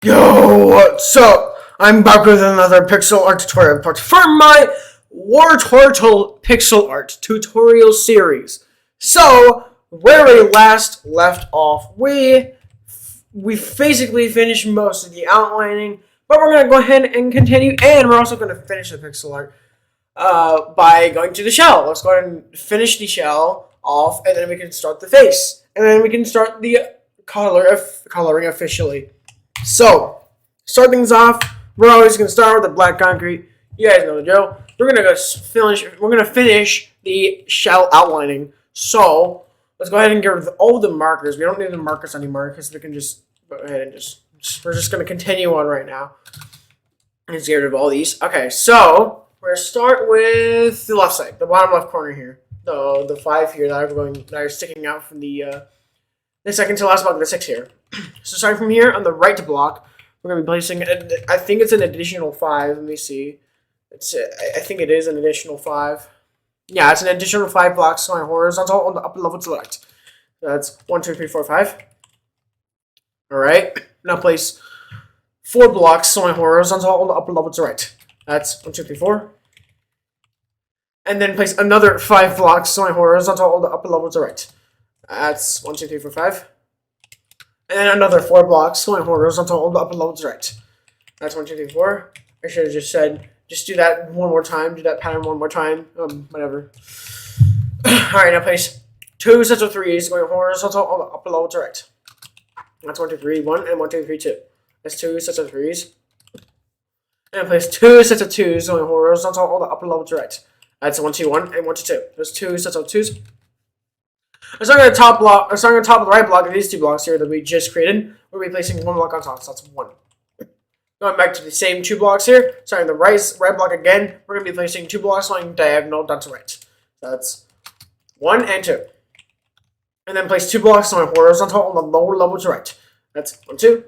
Yo, what's up? I'm back with another pixel art tutorial part for my Wartortle pixel art tutorial series. So, where we last left off, we basically finished most of the outlining, but we're gonna go ahead and continue, and we're also gonna finish the pixel art by going to the shell. Let's go ahead and finish the shell off, and then we can start the face, and then we can start the coloring officially. So, start things off, we're always gonna start with the black concrete. You guys know the drill. We're gonna finish the shell outlining. So, let's go ahead and get rid of all the markers. We don't need the markers anymore because we can just go ahead and we're just gonna continue on right now. Let's get rid of all these. Okay, so we're gonna start with the left side, the bottom left corner here. The 5 here that are sticking out from the second to last block, the 6 here. So starting from here on the right block, we're going to be placing, I think it's an additional 5. Let me see. I think it is an additional 5. Yeah, it's an additional 5 blocks on horizontal on the upper level to the left. So that's 1, 2, 3, 4, 5. Alright. Now place 4 blocks on horizontal on the upper level to the right. That's 1, 2, 3, 4. And then place another 5 blocks on horizontal on the upper level to the right. That's 1, 2, 3, 4, 5. And then another 4 blocks going horizontal on the upper level to the right. That's 1, 2, 3, 4. I should have just said, just do that one more time. Do that pattern one more time. Whatever. Alright, now place 2 sets of 3s going horizontal on the upper level to the right. That's 1, 2, 3, 1, and 1, 2, 3, 2. That's 2 sets of 3s. And place 2 sets of 2s going horizontal on the upper level to the right. That's 1, 2, 1, and 1, 2, 2. There's 2 sets of 2s. Let's start on the top block. Let's start on the top of the right block of these 2 blocks here that we just created. We'll be placing 1 block on top, so that's 1. Going back to the same 2 blocks here. Starting the right block again. We're going to be placing 2 blocks going diagonal down to right. So that's 1 and 2. And then place 2 blocks on horizontal on the lower level to right. That's 1, 2.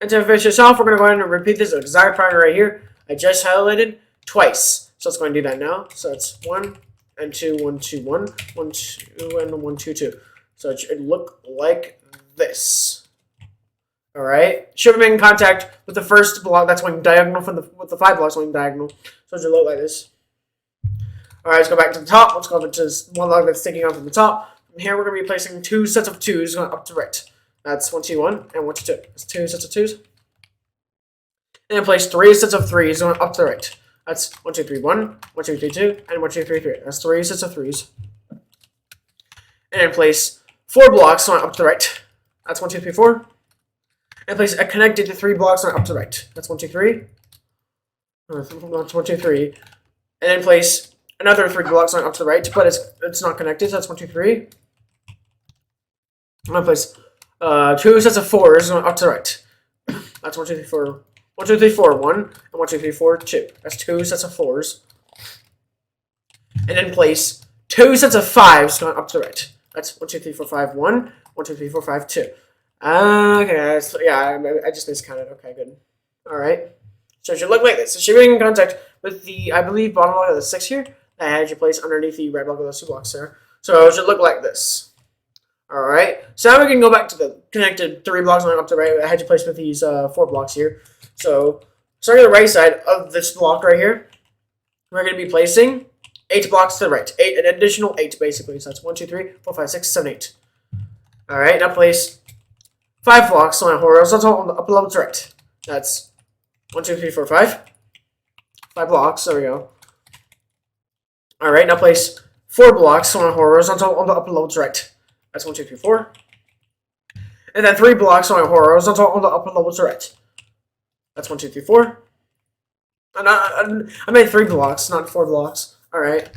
And to finish this off, we're going to go ahead and repeat this exact pattern right here. I just highlighted twice. So let's go and do that now. So it's 1 and 2, 1, 2, 1, 1, 2, and 1, 2, 2. So it should look like this. Alright? Should have been in contact with the first block that's going diagonal with the 5 blocks going diagonal. So it should look like this. Alright, let's go back to the top. Let's go over to this one block that's sticking out from the top. From here, we're going to be placing 2 sets of 2s going up to right. That's 1, 2, 1, and 1, 2, 2. That's 2 sets of 2s. And then place 3 sets of 3s going up to the right. That's 1, 2, 3, 1, 1, 2, 3, 2, and 1, 2, 3, 3. That's 3 sets of 3s. And then place 4 blocks going up to the right. That's 1, 2, 3, 4. And place a connected to 3 blocks going up to the right. That's 1, 2, 3. 1, 2, 3. And then place another 3 blocks going up to the right, but it's not connected, so that's 1, 2, 3. And then place 2 sets of 4s going up to the right. That's 1, 2, 3, 4. 1, 2, 3, 4, 1, and 1, 2, 3, 4, 2. That's 2 sets of 4s. And then place 2 sets of 5s going up to the right. That's 1, 2, 3, 4, 5, 1, 1, 2, 3, 4, 5, 2. Okay, yeah, I just miscounted. Okay, good. Alright. So it should look like this. It should be in contact with the, I believe, bottom block of the 6 here. That I had you place underneath the right block of those 2 blocks there. So it should look like this. Alright. So now we can go back to the connected 3 blocks going up to the right. I had you place with these 4 blocks here. So, starting on the right side of this block right here, we're going to be placing 8 blocks to the right. An additional 8, basically. So that's 1, 2, 3, 4, 5, 6, 7, 8. Alright, now place 5 blocks on a horizontal on the upper level to the right. That's 1, 2, 3, 4, 5. 5 blocks, there we go. Alright, now place 4 blocks on a horizontal on the upper level to the right. That's 1, 2, 3, 4. And then 3 blocks on a horizontal on the upper level to the right. That's 1, 2, 3, 4. I made 3 blocks, not 4 blocks. Alright.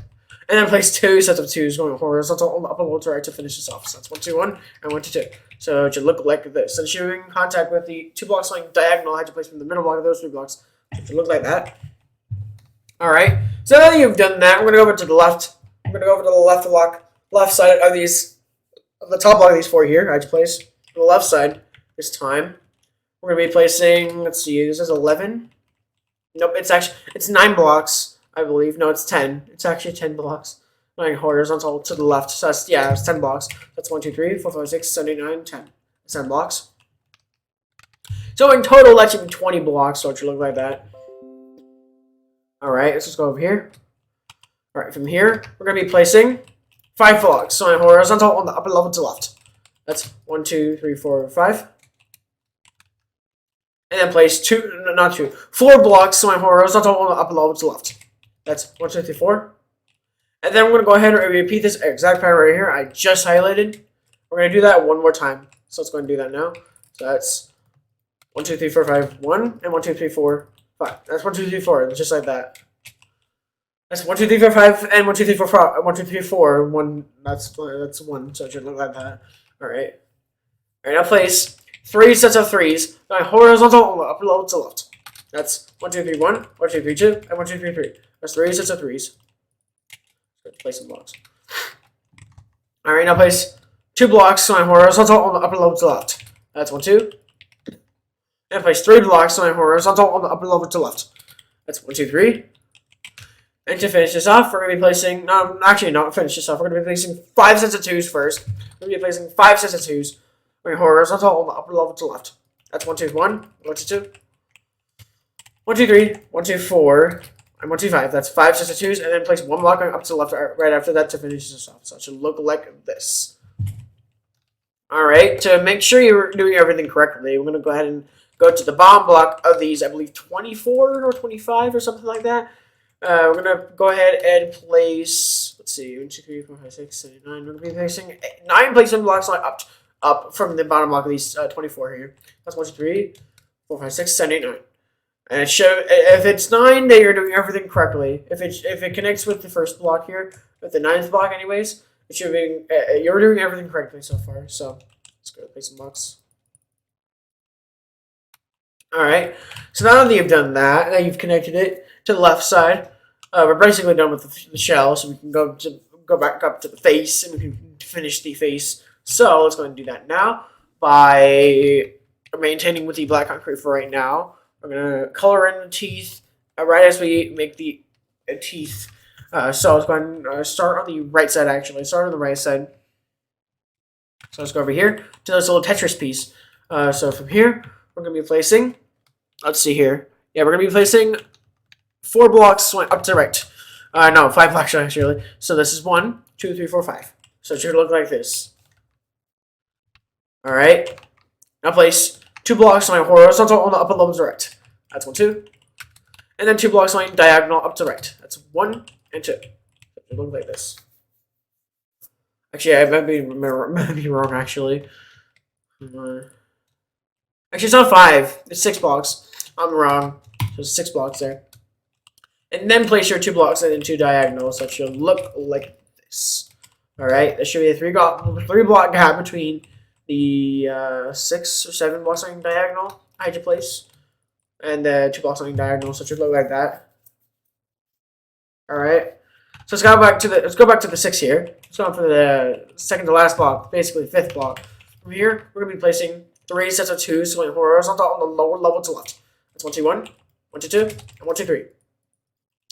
And then place 2 sets of 2s going horizontal on the upper level to right to finish this off. So that's 1, 2, 1, and 1, 2, 2. So it should look like this. And should be in contact with the 2 blocks going diagonal. I had to place them in the middle block of those 3 blocks. It should look like that. Alright. So now that you've done that, we're going to go over to the left. I'm going to go over to the left side of the top block of these 4 here. I had to place on the left side this time. We're going to be placing, let's see, this is 11. Nope, it's 9 blocks, I believe. No, it's 10. It's actually 10 blocks. Going horizontal to the left. So that's, yeah, it's 10 blocks. That's 1, 2, 3, 4, 5, 6, 7, 8, 9, 10. It's 10 blocks. So in total, that should be 20 blocks, so it should look like that. Alright, let's just go over here. Alright, from here, we're going to be placing 5 blocks, so in horizontal on the upper level to the left. That's 1, 2, 3, 4, 5. And then place 4 blocks, so in horizontal on the upper level to the left. That's 1, 2, 3, 4. And then we're going to go ahead and repeat this exact pattern right here I just highlighted. We're going to do that one more time. So let's go and do that now. So that's 1, 2, 3, 4, 5, 1, and 1, 2, 3, 4, 5. That's 1, 2, 3, 4, just like that. That's 1, 2, 3, 4, 5, and 1, 2, 3, 4, 5, 1, 2, 3, 4, 1. That's 1, so it should look like that. Alright. Alright, now place 3 sets of 3s, going horizontal on the upper level to the left. That's 1, 2, 3, 1, 1, 2, 3, 2, and 1, 2, 3, 3. That's 3 sets of 3s. Place some blocks. Alright, now place 2 blocks going horizontal on the upper level to the left. That's 1, 2. And place 3 blocks going horizontal on the upper level to the left. That's 1, 2, 3. And to finish this off, we're going to be placing, not finish this off, we're going to be placing 5 sets of 2s first. We're going to be placing 5 sets of 2s going horizontal on the upper level to the left. That's 1, 2, 1, 1, 2, 2. 1, 2, 3, 1, 2, 4. And 1, 2, 5. That's 5 sets of 2s, and then place 1 block going up to the left right after that to finish this off. So it should look like this. Alright, to make sure you're doing everything correctly, we're going to go ahead and go to the bottom block of these, I believe 24 or 25 or something like that. We're going to go ahead and place, let's see, 1, 2, 3, 4, 5, 6, 7, 8, 9. We're going to be placing 9 placement blocks up from the bottom block of these 24 here. That's 1, 2, 3, 4, 5, 6, 7, 8, 9. And if it's 9, then you're doing everything correctly. If it connects with the first block here, with the 9th block anyways, it should be, you're doing everything correctly so far. So let's go place some blocks. Alright, so now that you've done that, now you've connected it to the left side, we're basically done with the shell, so we can go back up to the face, and we can finish the face. So let's go ahead and do that now by maintaining with the black concrete for right now. We're going to color in the teeth right as we make the teeth. So let's go ahead and start on the right side, actually. Start on the right side. So let's go over here to this little Tetris piece. So from here, we're going to be placing, let's see here. Yeah, we're going to be placing 4 blocks up to the right. No, 5 blocks actually. So this is 1, 2, 3, 4, 5. So it should look like this. Alright. Now place 2 blocks going horizontal on the upper level to the right. That's 1, 2. And then 2 blocks going diagonal up to the right. That's 1 and 2. It looks like this. Actually, I might be wrong, actually. Actually, it's not 5. It's 6 blocks. I'm wrong. There's 6 blocks there. And then place your 2 blocks and then 2 diagonals. So it should look like this. Alright, there should be a 3 block gap between the 6 or 7 blocks on diagonal I had to place, and 2 blocks on diagonal, so it should look like that. Alright, so let's go back to the 6 here. Let's go on for the second to last block, basically 5th block. From here, we're going to be placing 3 sets of 2s going horizontal on the lower level to left. That's 1, 2, 1, 1, 2, 2, and 1, 2, 3.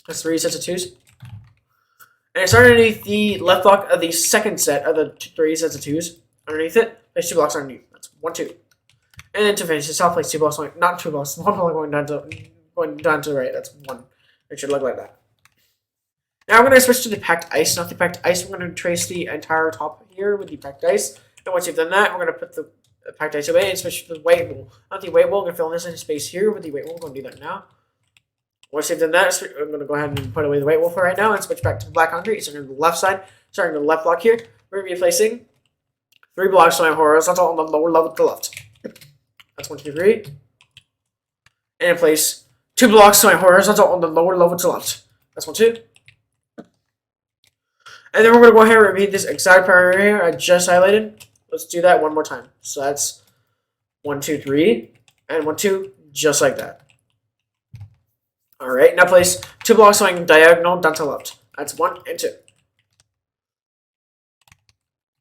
That's 3 sets of 2s. And it's underneath the left block of the second set of the 3 sets of 2s. Underneath it, place 2 blocks underneath. That's 1, 2. And then to finish this off, place 2 blocks, not 2 blocks, 1 block going down to the right. That's 1. It should look like that. Now we're going to switch to the packed ice. Not the packed ice, we're going to trace the entire top here with the packed ice. And once you've done that, we're going to put the packed ice away and switch to the weight wool. Not the weight wool, we're going to fill in this in space here with the weight wool. We're going to do that now. Once you've done that, I'm going to go ahead and put away the weight wool for right now and switch back to the black concrete. So we're going to the left side, starting to the left block here. We're going to be placing 3 blocks going horizontal on the lower level to the left. That's 1, 2, 3. And then place 2 blocks going horizontal on the lower level to the left. That's 1, 2. And then we're going to go ahead and repeat this exact pattern here I just highlighted. Let's do that one more time. So that's 1, 2, 3, and 1, 2, just like that. Alright, now place 2 blocks going diagonal down to the left. That's 1 and 2.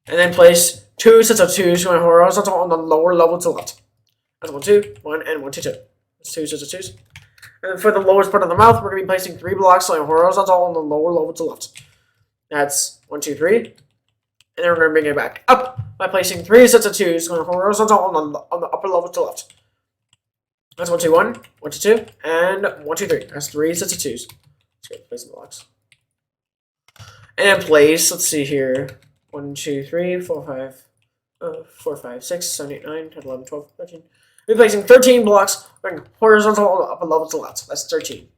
And then place 2 sets of 2s going horizontal on the lower level to the left. That's 1, 2, 1, and 1, 2, 2. That's 2 sets of 2s. And then for the lowest part of the mouth, we're going to be placing 3 blocks going horizontal on the lower level to the left. That's 1, 2, 3. And then we're going to bring it back up by placing 3 sets of 2s going horizontal on the upper level to the left. That's 1, 2, 1, 1, 2, 2, and 1, 2, 3. That's 3 sets of 2s. Let's go place some blocks. And in place, let's see here. 1, 2, 3, 4, 5, 4, 5, 6, 7, 8, 9, 10, 11, 12, 13. We're placing 13 blocks going horizontal on the upper level to the left. That's 13.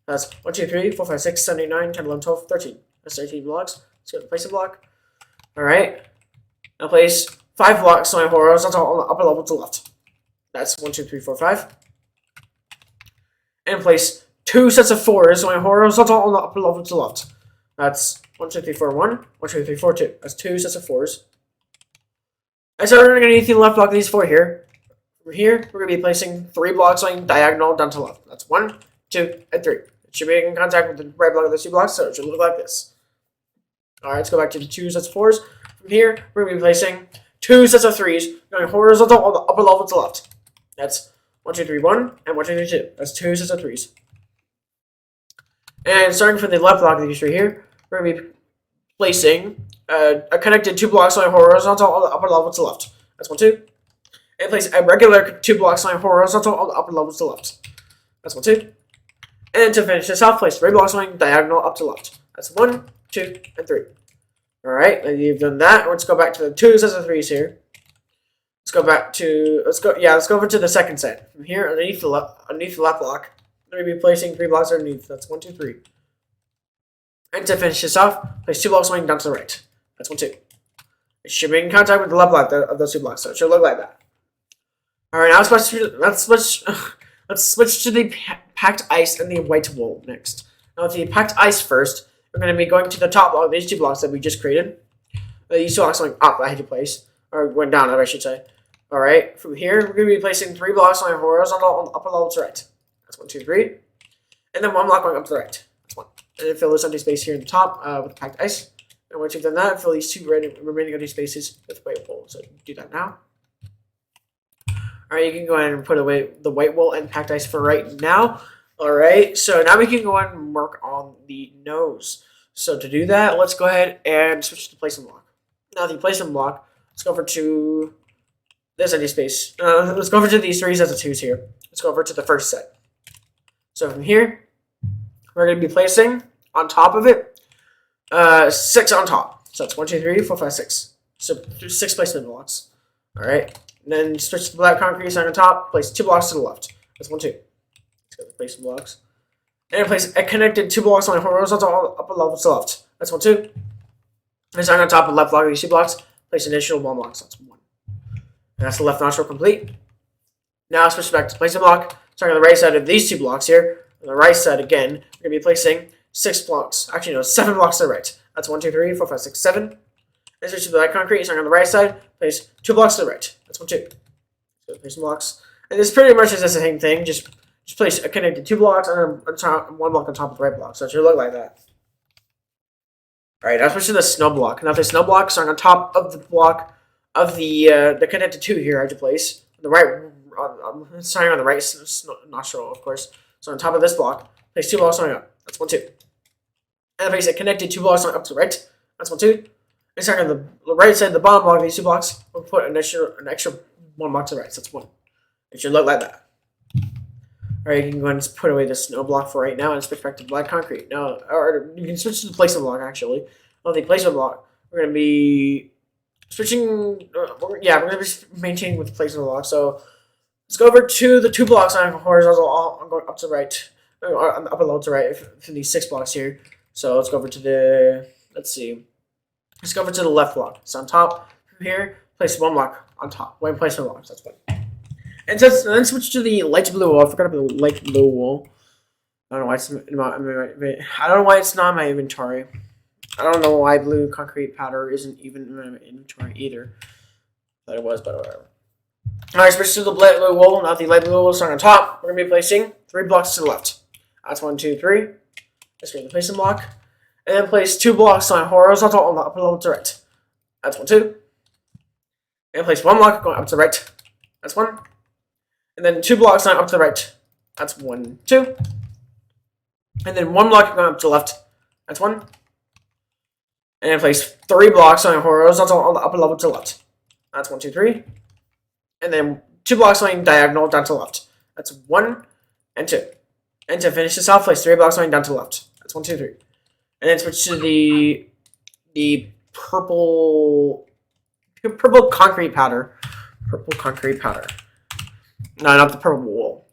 That's 1, 2, 3, 4, 5, 6, 7, 8, 9, 10, 11, 12, 13. That's 13 blocks. Let's go to place a block. Alright. Now place 5 blocks going horizontal on the upper level to the left. That's 1, 2, 3, 4, 5. And place 2 sets of 4s going horizontal on the upper level to the left. That's 1, 2, 3, 4, 1. 1, 2, 3, 4, 2. That's 2 sets of 4s. And so we're going to need the left block of these 4 here. Over here, we're going to be placing 3 blocks going diagonal down to left. That's 1, 2, and 3. It should be in contact with the right block of those 2 blocks, so it should look like this. Alright, let's go back to the 2 sets of 4s. From here, we're going to be placing 2 sets of 3s going horizontal on the upper level to the left. That's 1, 2, 3, 1, and 1, 2, 3, 2. That's 2 sets of 3s. And starting from the left block of these 3 here, we're going to be placing a connected 2 blocks going horizontal on the upper level to the left. That's 1, 2. And place a regular 2 blocks going horizontal on the upper level to the left. That's 1, 2. And to finish this off, place 3 blocks going diagonal up to the left. That's 1, 2, and 3. Alright, now you've done that. Let's go back to the 2 sets of 3s here. Let's go over to the second set. From here, underneath the left block, we're going to be placing 3 blocks underneath. That's 1, 2, 3. And to finish this off, place 2 blocks going down to the right. That's 1, 2. It should be in contact with the left block of those 2 blocks, so it should look like that. Alright, now let's switch to the packed ice and the white wool next. Now with the packed ice first, we're going to be going to the top block of these 2 blocks that we just created. These 2 blocks going up, I had to place. Or going down, I should say. Alright, from here, we're going to be placing 3 blocks on horizontal on the upper level to the right. That's 1, 2, 3. And then 1 block going up to the right. That's 1. And then fill this empty space here in the top with the packed ice. And once you've done that, fill these 2 remaining empty spaces with white wool. So do that now. Alright, you can go ahead and put away the white wool and packed ice for right now. Alright, so now we can go ahead and work on the nose. So to do that, let's go ahead and switch to placement block. Now the placement block, let's go over to this empty space. Let's go over to these 3 sets of 2s here. Let's go over to the first set. So from here, we're going to be placing on top of it 6 on top. So that's 1, 2, 3, 4, 5, 6. So 6 placement blocks. Alright. And then switch to the black concrete sign on top, place 2 blocks to the left. That's 1, 2. Let's go place some blocks. And place a connected 2 blocks on the horizontal on the upper level to the left. That's 1, 2. And sign on top of the left block of these 2 blocks, place an additional 1 block. So that's 1. And that's the left nostril complete. Now switch back to placement block. Starting on the right side of these 2 blocks here. On the right side again, we're going to be placing 6 blocks. Actually, no, 7 blocks to the right. That's 1, 2, 3, 4, 5, 6, 7. And switch to the black concrete. Starting on the right side, place 2 blocks to the right. That's 1, 2. So place some blocks. And this pretty much is the same thing. Just place a connected 2 blocks and 1 block on top of the right block. So it should look like that. Alright, now switch to the snow block. Now the snow block starting on top of the block of the connected 2 here I had to place. On the right, starting on the right nostril, of course. So on top of this block, place 2 blocks going up. That's 1, 2. And place a connected 2 blocks up to the right. That's 1, 2. And starting on the right side of the bottom block of these 2 blocks, we'll put an extra 1 block to the right. So that's 1. It should look like that. Alright, you can go ahead and put away the snow block for right now and switch back to black concrete. Now, or you can switch to the placement block actually. On the placement block, we're going to be switching. We're going to be maintaining with the placement block. So let's go over to the 2 blocks on horizontal. I'm going up to the right, on the upper level to the right for these 6 blocks here. So let's go over to the. Let's see. Let's go over to the left block. So on top from here, place 1 block on top. 1 placement block. So that's 1. And then switch to the light blue wool. I forgot about the light blue wool. I don't know why it's not in my inventory. I don't know why blue concrete powder isn't even in my inventory either. Thought it was, but whatever. Alright, switch to the light blue wool. Now the light blue wool starting on top. We're gonna be placing 3 blocks to the left. That's 1, 2, 3. Let's go to the placement block. And then place 2 blocks on horizontal on the upper level to the right. That's 1, 2. And place 1 block going up to the right. That's 1. And then 2 blocks going up to the right. That's 1, 2. And then 1 block going up to the left. That's 1. And then place 3 blocks on horizontal on the upper level to the left. That's 1, 2, 3. And then 2 blocks going diagonal down to the left. That's 1 and 2. And to finish this off, place 3 blocks going down to the left. That's 1, 2, 3. And then switch to the purple concrete powder. Purple concrete powder. No, not the purple wool.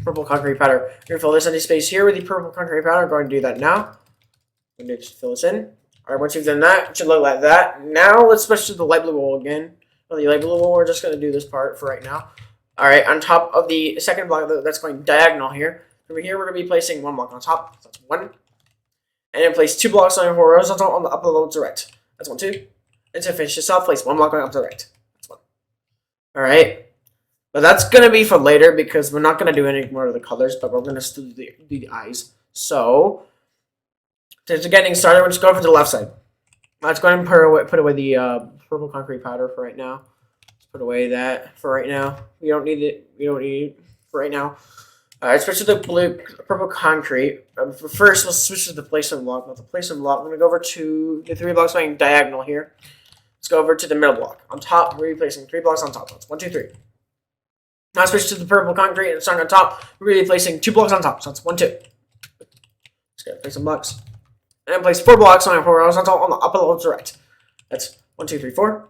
Purple concrete powder. We're going to fill this empty space here with the purple concrete powder. I'm going to do that now. I'm going to just fill this in. Alright, once you've done that, it should look like that. Now let's switch to the light blue wool again. For the light blue wool, we're just going to do this part for right now. Alright, on top of the second block that's going diagonal here. Over here, we're going to be placing 1 block on top. So that's 1. And then place 2 blocks on horizontal on the upper level to the right. That's 1, 2. And to finish this off, place 1 block going up to the right. That's 1. Alright. But that's going to be for later because we're not going to do any more of the colors, but we're going to still do the eyes. So, to getting started, we're just going for the left side. Let's go ahead and put away the purple concrete powder for right now. Let's put away that for right now. We don't need it. We don't need it for right now. Alright, switch to the purple concrete. First, let's switch to the placement block. Not the placement block. I'm going to go over to the 3 blocks going diagonal here. Let's go over to the middle block. On top, we're placing 3 blocks on top. That's 1, 2, 3. Now switch to the purple concrete and starting on top. We're really placing 2 blocks on top. So that's 1, 2. Let's go place some blocks. And then place 4 blocks on horizontal on the upper level to the right. That's 1, 2, 3, 4.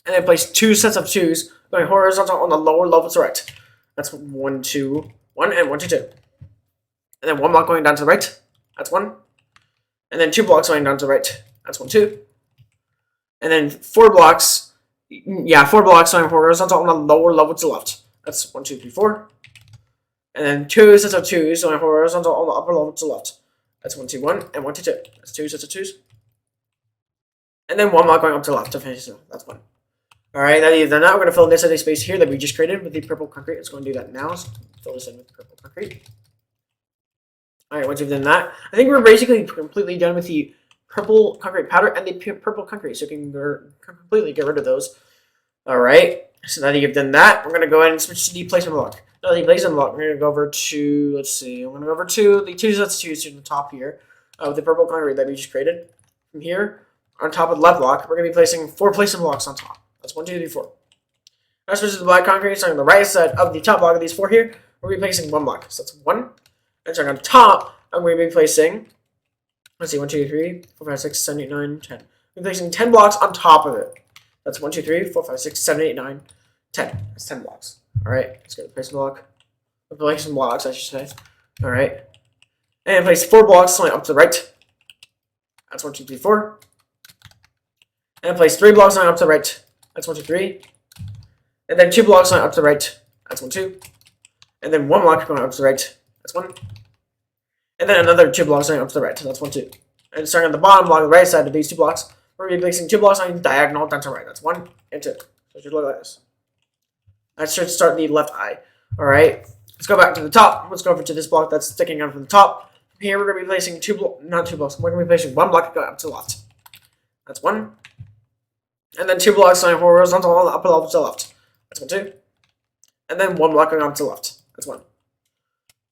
And then place 2 sets of 2s going horizontal on the lower level to the right. That's 1, 2, 1, and 1, 2, 2. And then 1 block going down to the right. That's 1. And then 2 blocks going down to the right. That's 1, 2. And then 4 blocks. Yeah, 4 blocks going horizontal on the lower level to the left. That's 1, 2, 3, 4. And then 2 sets of 2s going horizontal on the upper level to the left. That's 1, 2, 1, and 1, 2, 2. That's 2 sets of 2s. And then 1 block going up to the left to finish it. That's 1. Alright, now that you've done that, we're going to fill in this empty space here that we just created with the purple concrete. Let's go and do that now. Let's fill this in with the purple concrete. Alright, once you've done that, I think we're basically completely done with the purple concrete powder and the purple concrete, so you can completely get rid of those. Alright, so now that you've done that, we're going to go ahead and switch to the placement block. Now the placement block, we're going to go over to, let's see, I'm going to go over to the 2 sets of 2s to the top here with the purple concrete that we just created. From here, on top of the left block, we're going to be placing 4 placement blocks on top. That's 1, 2, 3, 4. Now switch to the black concrete, starting on the right side of the top block of these 4 here, we're going to be placing 1 block. So that's 1. And starting on top, I'm going to be placing, let's see, 1, 2, 3, 4, 5, 6, 7, 8, 9, 10. We're placing 10 blocks on top of it. That's 1, 2, 3, 4, 5, 6, 7, 8, 9, 10. That's 10 blocks. Alright, let's get the placement block. Place some blocks, I should say. Alright. And place 4 blocks going up to the right. That's 1, 2, 3, 4. And place 3 blocks going up to the right. That's 1, 2, 3. And then 2 blocks going up to the right. That's 1, 2. And then 1 block going up to the right. That's 1. And then another 2 blocks going up to the right. That's 1, 2. And starting on the bottom block, the right side of these 2 blocks, we're going to be placing 2 blocks on diagonal down to the right. That's 1 and 2. So it should look like this. That should start the left eye. Alright. Let's go back to the top. Let's go over to this block that's sticking out from the top. Here we're going to be placing 2 blocks, not 2 blocks. We're going to be placing 1 block going up to the left. That's 1. And then 2 blocks going horizontal on the upper level to the left. That's 1, 2. And then 1 block going up to the left. That's 1.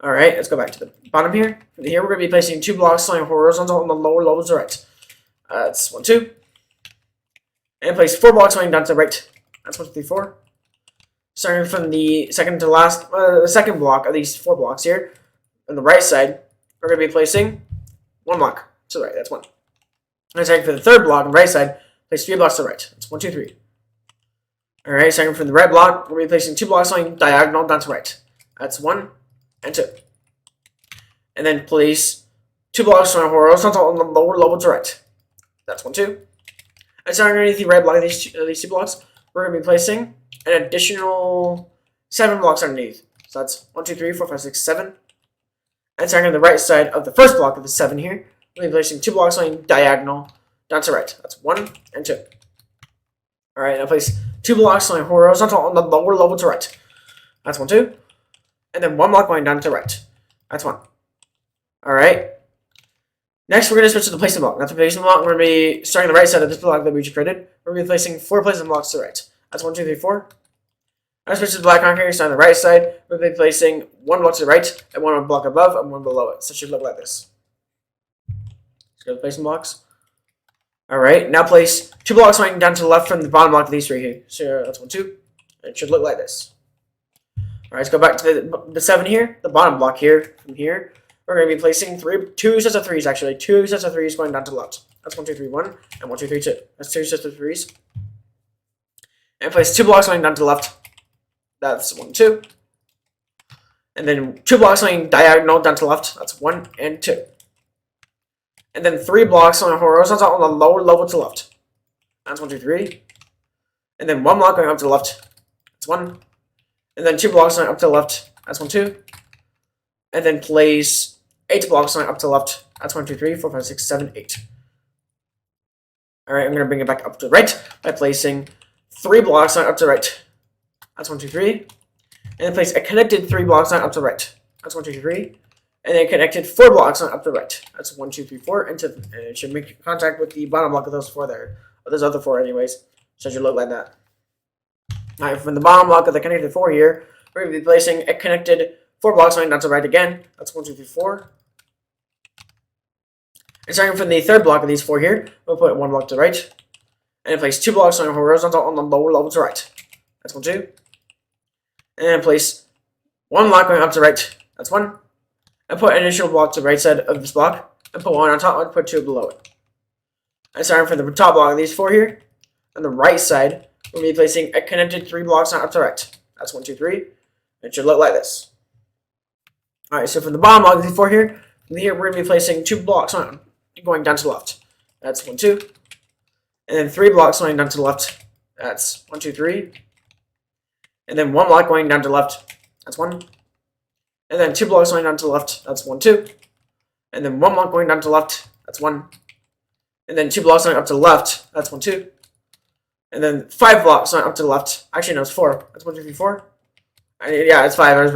Alright, let's go back to the bottom here. From here we're going to be placing 2 blocks going horizontal on the lower level to the right. That's 1, 2. And place 4 blocks going down to the right. That's 1, 2, 3, 4. Starting from the second to last, the second block of these 4 blocks here, on the right side, we're going to be placing 1 block to the right. That's 1. And starting for the third block on the right side, place 3 blocks to the right. That's 1, 2, 3. Alright, starting from the right block, we're going to be placing 2 blocks going diagonal down to the right. That's 1 and 2. And then place 2 blocks going horizontal on the lower level to the right. That's 1, 2. And starting underneath the right block of these 2 blocks, we're going to be placing an additional 7 blocks underneath. So that's 1, 2, 3, 4, 5, 6, 7. And starting on the right side of the first block of the 7 here, we'll be placing 2 blocks going diagonal down to the right. That's 1 and 2. Alright, now place 2 blocks going horizontal on the lower level to the right. That's 1, 2. And then 1 block going down to the right. That's 1. Alright. Next, we're going to switch to the placement block. Now, the placement block, we're going to be starting on the right side of this block that we just created. We're going to be placing 4 placement blocks to the right. That's 1, 2, 3, 4. Now switch to the black concrete, starting on the right side. We'll be placing 1 block to the right, and 1 block above, and 1 below it. So it should look like this. Let's go to the placement blocks. Alright, now place 2 blocks going down to the left from the bottom block of these 3 here. So that's 1, 2. And it should look like this. Alright, let's go back to the 7 here, the bottom block here, from here. We're going to be placing two sets of 3s, actually. 2 sets of 3s going down to the left. That's 1, 2, 3, 1, and 1, 2, 3, 2. That's 2 sets of 3s. And place 2 blocks going down to the left. That's 1, 2. And then 2 blocks going diagonal down to the left. That's 1 and 2. And then 3 blocks on horizontal on the lower level to the left. That's 1, 2, 3. And then 1 block going up to the left. That's 1. And then 2 blocks going up to the left. That's 1, 2. And then place 8 blocks going up to the left. That's 1, 2, 3, 4, 5, 6, 7, 8. Alright, I'm going to bring it back up to the right by placing 3 blocks going up to the right. That's 1, 2, 3. And then place a connected 3 blocks going up to the right. That's 1, 2, 3. And then connected 4 blocks going up to the right. That's 1, 2, 3, 4. And it should make contact with the bottom block of those 4 there. Or those other 4 anyways. So it should look like that. Alright, from the bottom block of the connected 4 here, we're going to be placing a connected 4 blocks going down to the right again. That's 1, 2, 3, 4. And starting from the 3rd block of these 4 here, we'll put 1 block to the right. And then place 2 blocks on horizontal on the lower level to the right. That's 1, 2. And then place 1 block going up to the right. That's 1. And put an additional block to the right side of this block. And put 1 on top and put 2 below it. And starting from the top block of these 4 here, on the right side, we'll be placing a connected 3 blocks on up to the right. That's 1, 2, 3. It should look like this. Alright, so from the bottom block of these 4 here, we're going to be placing 2 blocks on going down to the left. That's 1, 2. And then 3 blocks going down to the left. That's 1, 2, 3. And then 1 block going down to the left. That's 1. And then 2 blocks going down to the left. That's 1, 2. And then 1 block going down to the left. That's 1. And then 2 blocks going up to the left. That's 1, 2. And then 5 blocks going up to the left. Actually, no, it's 4. That's 1, 2, 3, 4. Yeah, it's 5. I was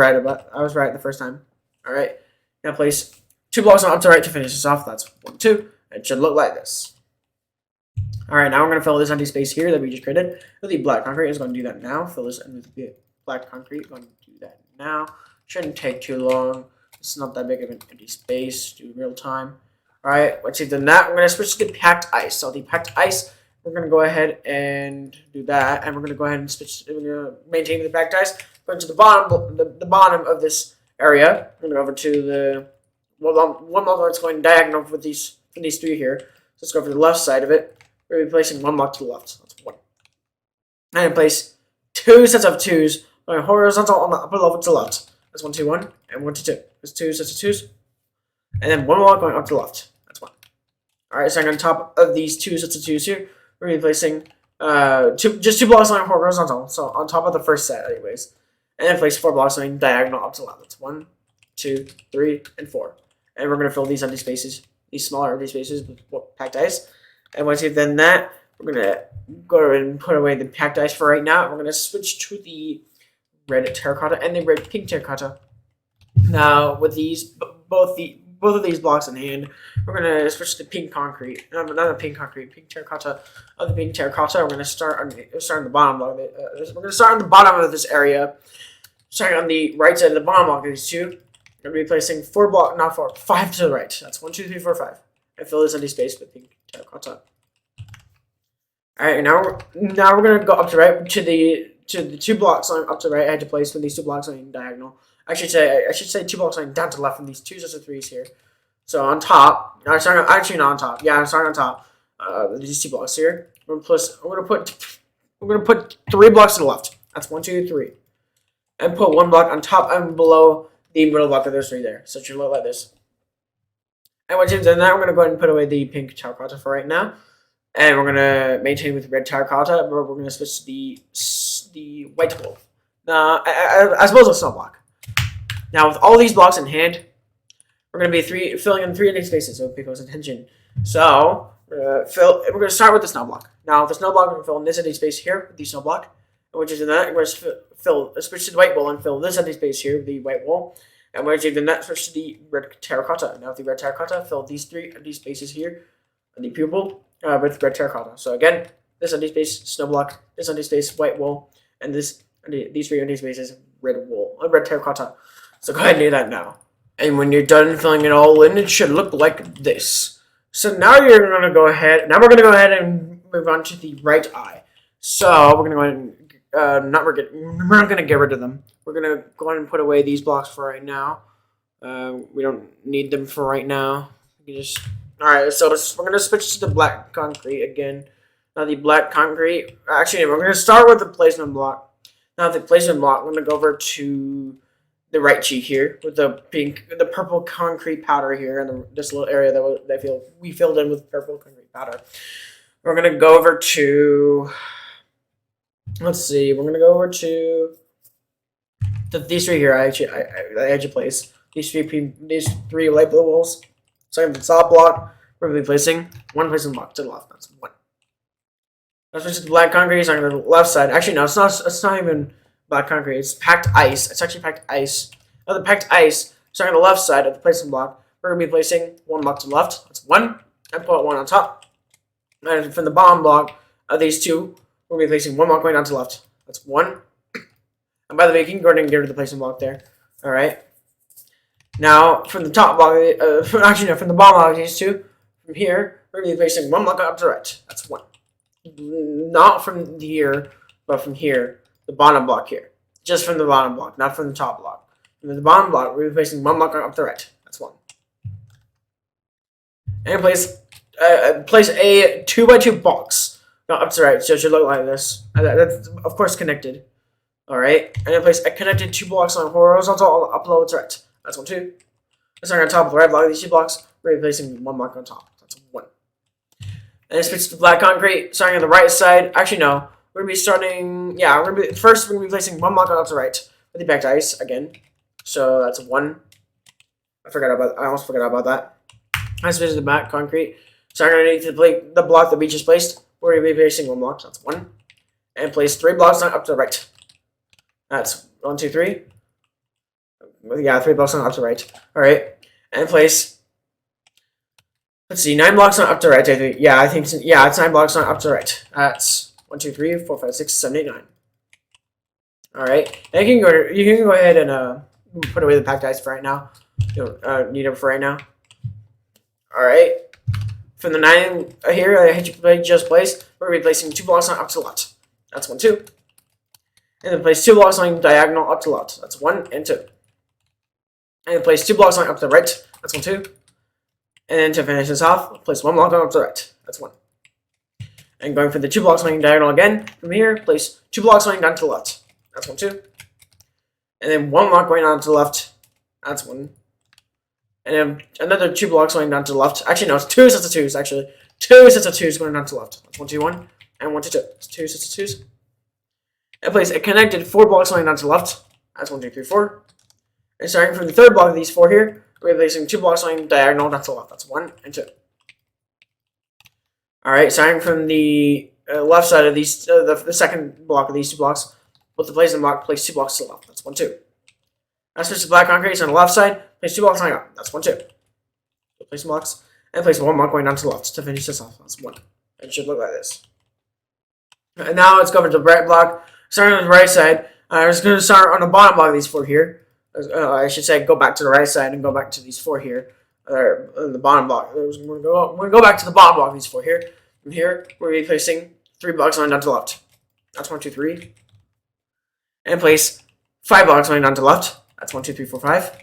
right the first time. Alright. Now place 2 blocks on up to right to finish this off. That's 1, 2. It should look like this. Alright, now we're going to fill this empty space here that we just created with the black concrete. I'm going to do that now. Fill this in with the black concrete. I'm going to do that now. Shouldn't take too long. It's not that big of an empty space. Do it real time. Alright, once you've done that, we're going to switch to the packed ice. So the packed ice, we're going to go ahead and do that. And we're going to go ahead and switch. We're going to maintain the packed ice. Going to the bottom of this area. We're going to go over to the one block that's going diagonal with these 3 here. So let's go over to the left side of it. We're going to be placing 1 block to the left. That's 1. And then place 2 sets of 2s going horizontal on the upper level to the left. That's 1, 2, 1, and 1, 2, 2. There's 2 sets of 2s. And then 1 block going up to the left. That's 1. Alright, so on top of these 2 sets of 2s here, we're going to be placing just 2 blocks going horizontal. So on top of the first set, anyways. And then place 4 blocks going diagonal up to the left. That's 1, 2, 3, and 4. And we're going to fill these empty spaces, these smaller empty spaces with packed ice. And once you've done that, we're going to go and put away the packed ice for right now. We're going to switch to the red terracotta and the red pink terracotta. Now, with these, both of these blocks in hand, we're going to switch to pink concrete. Not the pink concrete, pink terracotta. Of the pink terracotta, we're going to start on the bottom block. We're going to start on the bottom of this area. Starting on the right side of the bottom block of these 2. We're going to be placing 5 to the right. That's 1, 2, 3, 4, 5. And fill this empty space with pink terracotta. Alright, now we're going to go up to right to the 2 blocks on up to right. I had to place with these 2 blocks on diagonal. I should say 2 blocks on down to the left from these 2 sets of 3s here. So on top, actually not on top. Yeah, I'm starting on top. These 2 blocks here. We're going to put 3 blocks to the left. That's 1, 2, 3. And put 1 block on top and below the middle block of those 3 there. So it should look like this. And once you've done that, we're going to go ahead and put away the pink terracotta for right now. And we're going to maintain with red terracotta, but we're going to switch to the white wool. As well as a snow block. Now, with all these blocks in hand, we're going to be filling in 3 empty spaces with people's attention. So, we're going to start with the snow block. Now, the snow block, we're going to fill in this empty space here with the snow block. Which is in that, we're going to switch to the white wool and fill this empty space here with the white wool. And once you've done that, switch to the red terracotta. Now, with the red terracotta, fill these 3 empty spaces here on the pupil with red terracotta. So again, this empty space, snow block, this empty space, white wool, and these 3 empty spaces, red terracotta. So go ahead and do that now. And when you're done filling it all in, it should look like this. So now we're going to go ahead and move on to the right eye. So we're going to go ahead and we're not going to get rid of them. we're gonna go ahead and put away these blocks for right now. We don't need them for right now. You just alright, so we're gonna switch to the black concrete again. Now the black concrete, actually we're gonna start with the placement block. Now the placement block, I'm gonna go over to the right cheek here with the purple concrete powder here, and this little area that we filled in with purple concrete powder. We're gonna go over to, let's see, we're gonna go over to these three here. I actually place these three light blue walls. So the top block, we're gonna be placing one placement block to the left. That's one. Let's switch to the black concrete. So on the left side, actually no, it's not even black concrete. It's packed ice. It's actually packed ice. Now the packed ice. So on the left side of the placement block, we're gonna be placing one block to the left. That's one, and put one on top. And from the bottom block of these two, we're gonna be placing one block going down to the left. That's one. And by the way, you can go ahead and get rid of the placement block there. All right. Now from the top block, from the bottom block of these two, from here, we're gonna be placing one block up to the right. That's one. Not from here, but from here, the bottom block here. Just from the bottom block, not from the top block. From the bottom block, we're placing one block up to the right. That's one. And place a 2x2 box up to the right, so it should look like this. That's of course connected. All right, and then place a connected 2 blocks on horizontal upload to right. That's one, two. Starting on top of the right block of these 2 blocks, we're placing one block on top. That's one. And then switch to black concrete, starting on the right side. Actually, no. We're going to be starting, yeah, we're going to be placing one block on the right with the packed ice again. So that's one. I almost forgot about that. I switch to the black concrete. Starting underneath the block that we just placed, we're going to be placing one block. So that's one. And place 3 blocks on up to the right. That's 1, 2, 3. Yeah, 3 blocks on up to the right. All right. And place, let's see, 9 blocks on up to the right. I think it's 9 blocks on up to the right. That's 1, 2, 3, 4, 5, 6, 7, 8, 9. All right. And you can go ahead and put away the packed ice for right now. You don't need it for right now. All right. From the 9 here, I just placed, we're going to be placing 2 blocks on up to the left. That's 1, 2. And then place 2 blocks on diagonal up to the left. That's 1 and 2. And then place 2 blocks on up to the right. That's 1, 2. And then to finish this off, place 1 block on up to the right. That's 1. And going for the 2 blocks going diagonal again, from here, place 2 blocks going down to the left. That's 1, 2. And then 1 block going on to the left. That's 1. And then another 2 blocks going down to the left. Actually, no, it's 2 sets of 2s, actually. 2 sets of 2s going down to the left. That's 1, 2, 1. And 1, 2, 2. It's 2 sets of 2s. And place a connected 4 blocks going down to the left. That's 1, 2, 3, 4. And starting from the third block of these 4 here, we're placing 2 blocks going diagonal down to the left. That's 1 and 2. Alright, starting from the left side of these, the second block of these 2 blocks, with the placement block, place 2 blocks to the left. That's 1, 2. Now switch to black concrete, so on the left side, place 2 blocks going up. That's 1, 2. Place blocks, and place 1 block going down to the left to finish this off. That's 1. It should look like this. And now let's go over to the right block. Starting on the right side, I'm just going to start on the bottom block of these 4 here. I should say go back to the right side and go back to these 4 here. The bottom block. We're going to go back to the bottom block of these 4 here. From here, we're going to be placing 3 blocks going down to the left. That's 1, 2, 3. And place 5 blocks going down to the left. That's 1, 2, 3, 4, 5.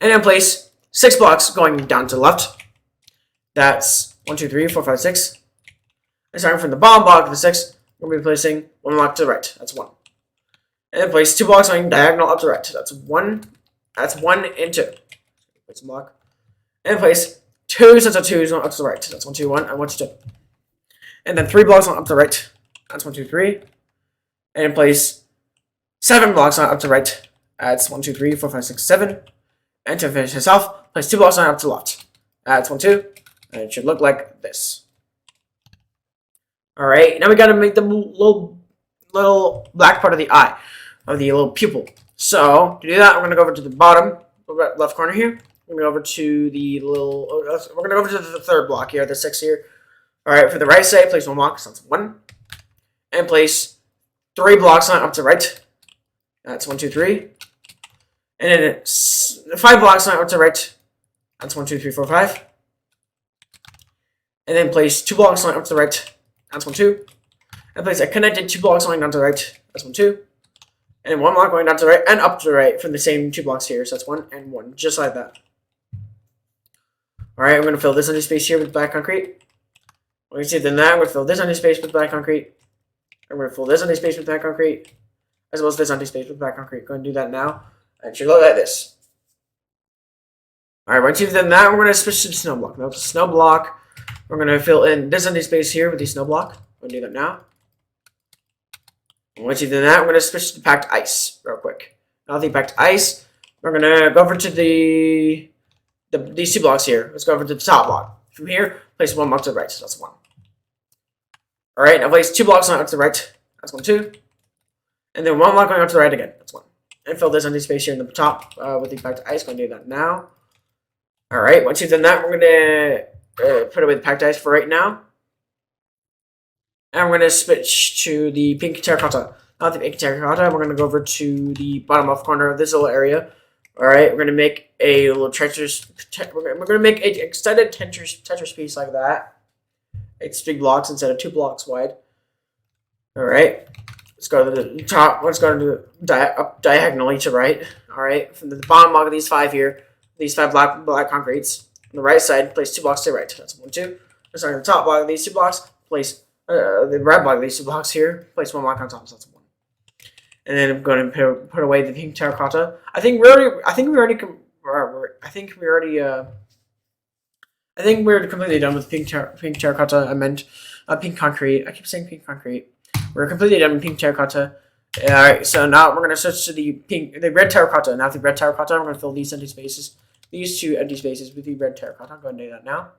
And then place 6 blocks going down to the left. That's 1, 2, 3, 4, 5, 6. And starting from the bottom block of the 6, we're going to be placing 1 block to the right. That's 1. And then place 2 blocks going diagonal up to the right. That's 1. That's 1 and 2. Place a block. And place 2 sets of 2s up to the right. That's 1, 2, 1, and 1, 2, 2. And then 3 blocks on up to the right. That's 1, 2, 3. And then place 7 blocks on up to the right. That's 1, 2, 3, 4, 5, 6, 7. And to finish this off, place 2 blocks on up to the left. That's 1, 2. And it should look like this. Alright, now we gotta make the little black part of the eye, of the little pupil. So, to do that, we're gonna go over to the bottom, left corner here. We're gonna go over to the we're gonna go over to the third block here, the 6 here. Alright, for the right side, place 1 block, so that's 1. And place 3 blocks on up to the right. That's 1, 2, 3. And then 5 blocks on up to the right. That's 1, 2, 3, 4, 5. And then place 2 blocks on up to the right. That's 1, 2. And place a connected 2 blocks going down to the right. That's 1, 2. And one block going down to the right and up to the right from the same 2 blocks here. So that's 1 and 1, just like that. Alright, I'm going to fill this empty space here with black concrete. We see then that, I'm going to fill this empty space with black concrete. I'm going to fill this empty space with black concrete, as well as this empty space with black concrete. Go and do that now. And it should look like this. Alright, once you've done that, we're going to switch to the snow block. Now, the snow block, we're going to fill in this empty space here with the snow block. Go and do that now. And once you've done that, we're going to switch to packed ice real quick. Now, the packed ice, we're going to go over to these 2 blocks here. Let's go over to the top block. From here, place 1 block to the right. So that's 1. Alright, now place 2 blocks on to the right. That's 1, 2. And then 1 block going up to the right again. That's 1. And fill this empty space here in the top with the packed ice. Go and do that now. Alright, once you've done that, we're going to put away the packed ice for right now. And we're going to switch to the pink terracotta. Not the pink terracotta, we're going to go over to the bottom left corner of this little area. Alright, we're going to make a little we're going to make an extended Tetris piece like that. It's 3 blocks instead of 2 blocks wide. Alright, let's go to the top. Let's go to the up diagonally to right. Alright, from the bottom block of these 5 here, these 5 black concretes. On the right side, place 2 blocks to the right. That's 1, 2. Let's start on the top block of these 2 blocks, place the red block of these 2 blocks here, place 1 block on top. So that's 1. And then I'm going to put away the pink terracotta. I think we're completely done with pink terracotta. I meant pink concrete. I keep saying pink concrete. We're completely done with pink terracotta. Alright, so now we're going to switch to the red terracotta. Now the red terracotta, we're going to fill these empty spaces, these 2 empty spaces with the red terracotta. I'm going to do that now.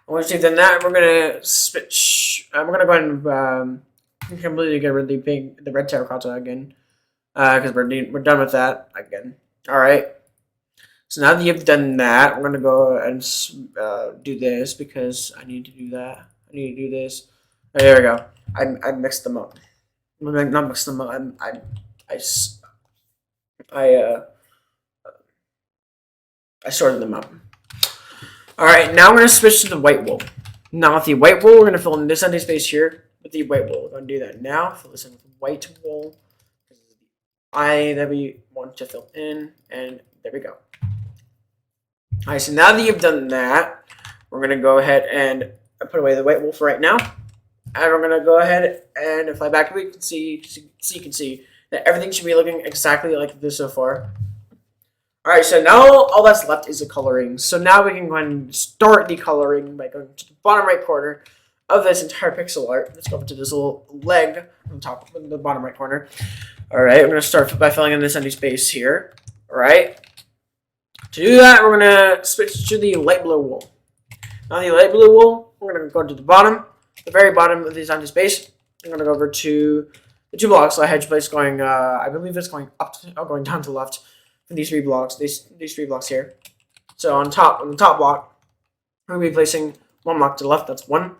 Once you've done that, we're going to switch. We're going to go ahead and completely get rid of the red terracotta again, because we're done with that again. All right. So now that you've done that, we're gonna go and do this because I need to do that. I need to do this. Oh, there we go. I mixed them up. Not mixed them up. I sorted them up. All right. Now we're gonna switch to the white wool. Now with the white wool, we're gonna fill in this empty space here with the white wool. We're going to do that now. Fill this in with white wool. This is the eye that we want to fill in. And there we go. Alright, so now that you've done that, we're going to go ahead and put away the white wool for right now. And we're going to go ahead and fly back. We can see that everything should be looking exactly like this so far. Alright, so now all that's left is the coloring. So now we can go ahead and start the coloring by going to the bottom right corner of this entire pixel art. Let's go over to this little leg on top in the bottom right corner. Alright, we're going to start by filling in this empty space here. Alright. To do that, we're going to switch to the light blue wool. Now the light blue wool, we're going to go to the bottom, the very bottom of this empty space. I'm going to go over to the 2 blocks I had placed going, I believe it's going going down to the left for these 3 blocks, these 3 blocks here. So on the top block, we're going to be placing 1 block to the left, that's 1.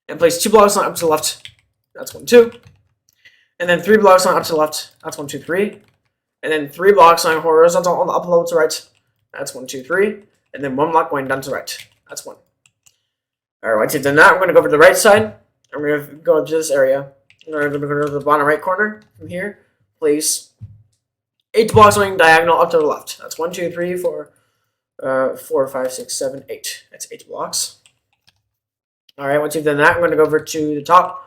And place 2 blocks on up to the left. That's 1, 2. And then 3 blocks on up to the left. That's 1, 2, 3. And then 3 blocks on horizontal on the upper level to the right. That's 1, 2, 3. And then 1 block going down to the right. That's 1. Alright, once you've done that, we're going to go over to the right side. And we're going to go to this area. We're going to go to the bottom right corner from here. Place 8 blocks going diagonal up to the left. That's 1, 2, 3, 4, 4, 5, 6, 7, 8. That's 8 blocks. Alright, once you've done that, we're going to go over to the top.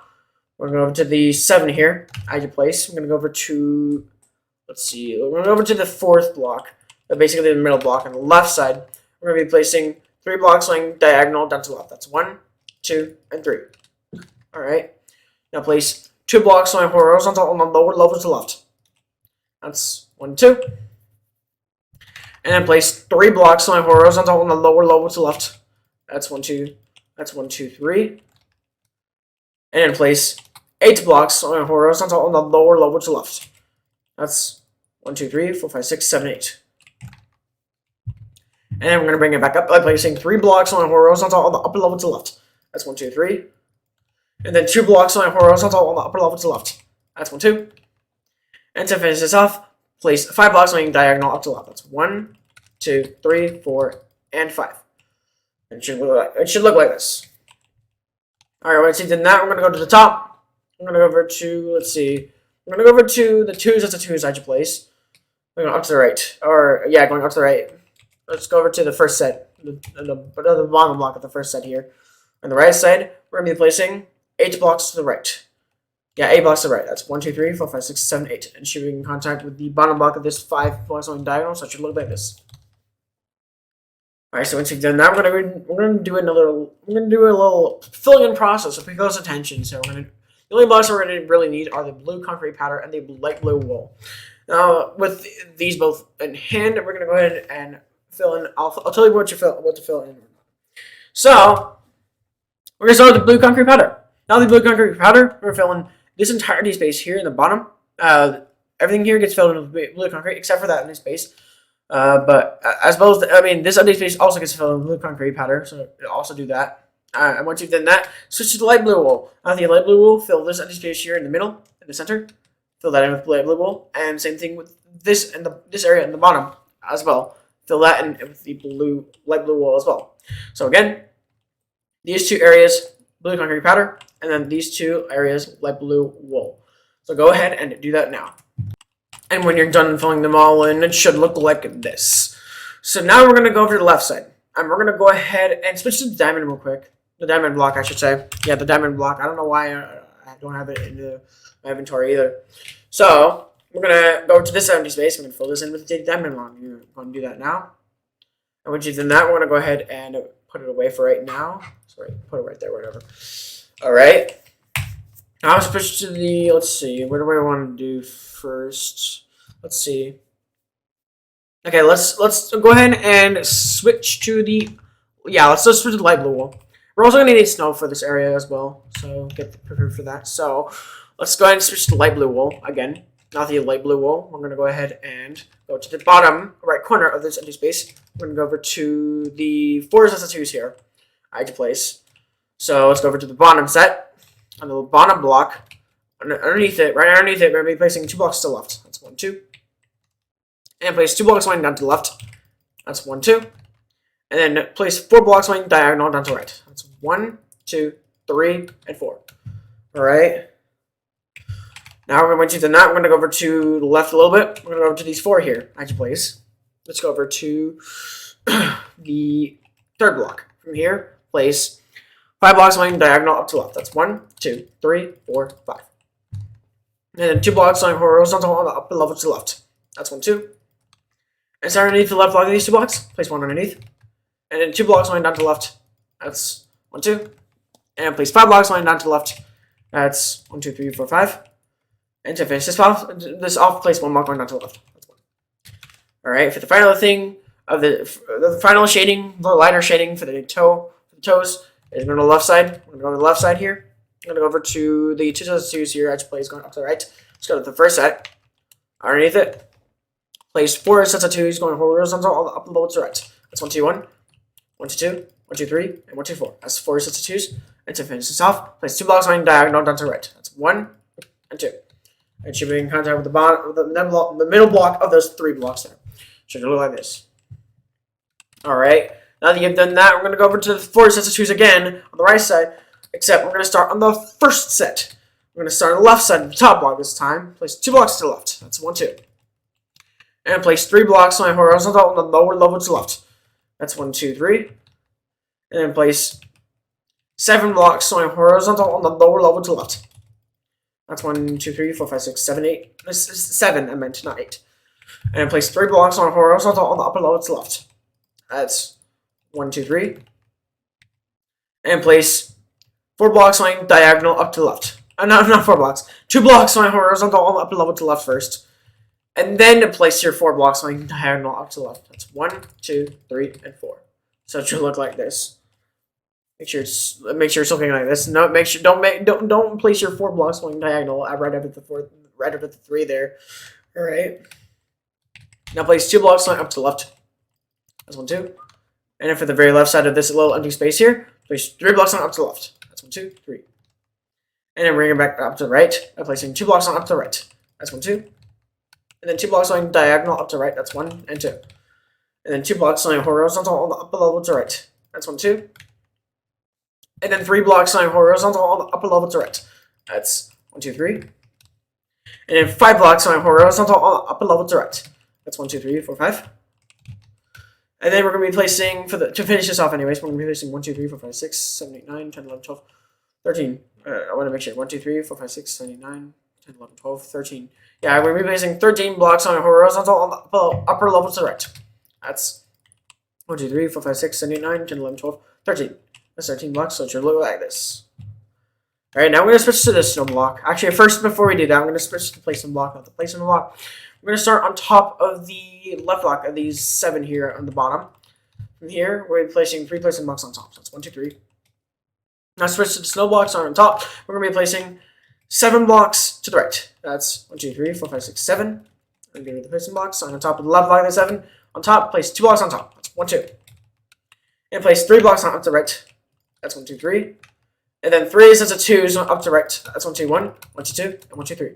We're going to go over to the 7 here. I had place. We're going to go over to, let's see, we're going to go over to the 4th block. Basically the middle block on the left side. We're going to be placing 3 blocks going diagonal down to the left. That's 1, 2, and 3. Alright. Now place 2 blocks going horizontal on the lower level to the left. That's 1, 2. And then place 3 blocks going horizontal on the lower level to the left. That's 1, 2. That's 1, 2, 3. And then place 8 blocks on horizontal on the lower level to the left. That's 1, 2, 3, 4, 5, 6, 7, 8. And then we're going to bring it back up by placing 3 blocks on horizontal on the upper level to the left. That's 1, 2, 3. And then 2 blocks on horizontal on the upper level to the left. That's 1, 2. And to finish this off, place 5 blocks on diagonal up to the left. That's 1, 2, 3, 4, and 5. It should look like this. Alright, once you've done that, we're going to go to the top. I'm going to go over to, let's see, I'm gonna go over to the 2s. That's a 2s I should place. Going up to the right, or yeah, going up to the right. Let's go over to the first set, the bottom block of the first set here. On the right side, we're gonna be placing 8 blocks to the right. Yeah, 8 blocks to the right. That's 1, 2, 3, 4, 5, 6, 7, 8. And should be in contact with the bottom block of this 5 blocks on diagonal, so it should look like this. Alright, so once you've done that, we're gonna do a little filling in process with close attention. So the only blocks we're gonna really need are the blue concrete powder and the light blue wool. Now, with these both in hand, we're gonna go ahead and fill in. I'll tell you what to fill in. So we're gonna start with the blue concrete powder. Now the blue concrete powder, we're filling this entirety space here in the bottom. Everything here gets filled in with blue concrete except for that empty space. But as well as this empty space also gets filled in with blue concrete powder, so it'll also do that. And once you've done that, switch to the light blue wool. Now the light blue wool, fill this empty space here in the middle, in the center. Fill that in with light blue wool, and same thing with this and this area in the bottom as well. Fill that in with the light blue wool as well. So again, these 2 areas, blue concrete powder, and then these 2 areas, light blue wool. So go ahead and do that now. And when you're done filling them all in, it should look like this. So now we're going to go over to the left side. And we're going to go ahead and switch to the diamond real quick. The diamond block, I should say. Yeah, the diamond block. I don't know why I don't have it in my inventory either. So we're going to go to this empty space. We're going to fill this in with the diamond block. We're going to do that now. And once you've done that, we're going to go ahead and put it away for right now. Sorry, put it right there, whatever. Alright. Now let's switch to the, let's see, what do I want to do first? Let's see. Okay, let's go ahead and switch to the, let's switch to the light blue wool. We're also going to need snow for this area as well, so get prepared for that. So let's go ahead and switch to light blue wool again. Not the light blue wool. We're going to go ahead and go to the bottom right corner of this empty space. We're going to go over to the 4 substitutes here. I had to place. So let's go over to the bottom set. On the bottom block, underneath it, right underneath it, we're going to be placing 2 blocks to the left. That's 1, 2. And place 2 blocks going down to the left. That's 1, 2. And then place 4 blocks going diagonal down to the right. That's 1, 2, 3, and 4. Alright. Now, once you've done that, we're going to go over to the left a little bit. We're going to go over to these 4 here. I should place. Let's go over to the 3rd block. From here, place 5 blocks going diagonal up to left. That's 1, 2, 3, 4, 5. And then 2 blocks going horizontal on the upper level to the left. That's 1, 2. And so underneath the left block of these 2 blocks, place 1 underneath. And then 2 blocks going down to the left. That's 1, 2. And place 5 blocks going down to the left. That's 1, 2, 3, 4, 5. And to finish this off, place 1 block going down to the left. That's 1. Alright, for the final thing of the final shading, the lighter shading for the toes, is going to the left side. We're going to go to the left side here. I'm going to go over to the 2 substitutes here. I should place going up to the right. Let's go to the first set. Underneath it, place 4 sets of 2s going horizontal on the up and lower to the right. That's 1, 2, 1, 1, 2, 2, 1, 2, 3, and 1, 2, 4. That's 4 sets of 2s. And to finish this off, place 2 blocks going diagonal down to the right. That's 1 and 2. It should be in contact with the bottom, the middle block of those 3 blocks there. Should look like this. Alright. Now that you've done that, we're going to go over to the 4 sets of 2s again on the right side, except we're going to start on the first set. We're going to start on the left side of the top block this time. Place 2 blocks to the left. That's 1, 2. And place 3 blocks on horizontal on the lower level to the left. That's 1, 2, 3. And then place 7 blocks on horizontal on the lower level to the left. That's 1, 2, 3, 4, 5, 6, 7, 8. This is 7, I meant, not 8. And then place 3 blocks on horizontal on the upper level to the left. That's 1, 2, 3. And place 4 blocks going diagonal up to the left. Not 4 blocks. 2 blocks going horizontal on the upper level to the left first. And then place your 4 blocks going diagonal up to the left. That's 1, 2, 3, and 4. So it should look like this. Make sure it's looking like this. No, make sure don't place your 4 blocks going diagonal right over the 3 there. All right. Now place 2 blocks going up to the left. That's 1, 2. And then for the very left side of this little empty space here, place 3 blocks on up to the left. That's 1, 2, 3. And then bring it back up to the right by placing 2 blocks on up to the right. That's 1, 2. And then 2 blocks going diagonal up to the right. That's 1 and 2. And then 2 blocks going horizontal on the upper level to the right. That's 1, 2. And then 3 blocks going horizontal on the upper level to the right. That's 1, 2, 3. And then 5 blocks going horizontal on the upper level to the right. That's 1, 2, 3, 4, 5. And then we're going to be placing, to finish this off anyways, we're going to be placing 1, 2, 3, 4, 5, 6, 7, 8, 9, 10, 11, 12, 13. I want to make sure. 1, 2, 3, 4, 5, 6, 7, 8, 9, 10, 11, 12, 13. Yeah, we're going to be placing 13 blocks on a horizontal on the upper level to the right. That's 1, 2, 3, 4, 5, 6, 7, 8, 9, 10, 11, 12, 13. That's 13 blocks, so it should look like this. Alright, now we're going to switch to the snow block. Actually, first, before we do that, I'm going to switch to placement block, not the placement block. We're going to start on top of the left block of these 7 here on the bottom. From here, we're placing 3 placement blocks on top. So that's 1, 2, 3. Now switch to the snow blocks on top. We're going to be placing 7 blocks to the right. That's 1, 2, 3, 4, 5, 6, 7. And give me the placement blocks on the top of the left block of the 7. On top, place 2 blocks on top. That's 1, 2. And place 3 blocks on up to the right. That's 1, 2, 3. And then 3 sets of 2s up to the right. That's 1, 2, 1, 1, 2, 2, and 1, 2, 3.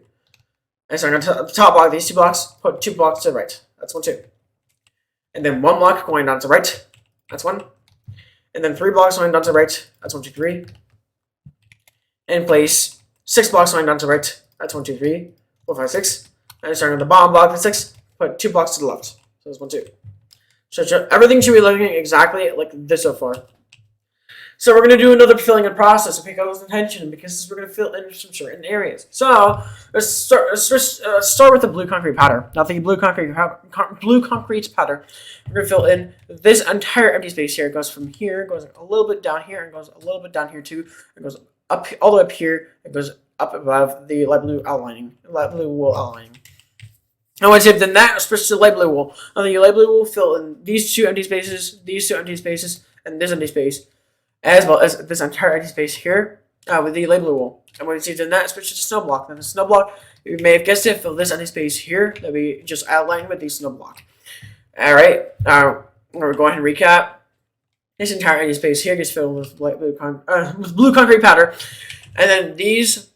And so on the top block, these 2 blocks, put 2 blocks to the right. That's 1, 2. And then 1 block going down to the right. That's 1. And then 3 blocks going down to the right. That's 1, 2, 3. And place 6 blocks going down to the right. That's 1, 2, 3, 4, 5, 6. And starting on the bottom block of 6, put 2 blocks to the left. So that's 1, 2. So everything should be looking exactly like this so far. So we're going to do another filling in process because intention, because we're going to fill in some certain areas. So let's start with the blue concrete powder. Now the blue concrete powder, we're going to fill in this entire empty space here. It goes from here, goes a little bit down here, and goes a little bit down here too. It goes up all the way up here. It goes up above the light blue wool outlining. And once you've done that, switch to light blue wool. Now the light blue wool fill in these 2 empty spaces, these 2 empty spaces, and this empty space, as well as this entire empty space here with the light blue wool. And once you've done that, switch to snow block. Now the snow block, you may have guessed it, fill this empty space here that we just outlined with the snow block. Alright, now we're going to go ahead and recap. This entire empty space here gets filled with with blue concrete powder. And then these,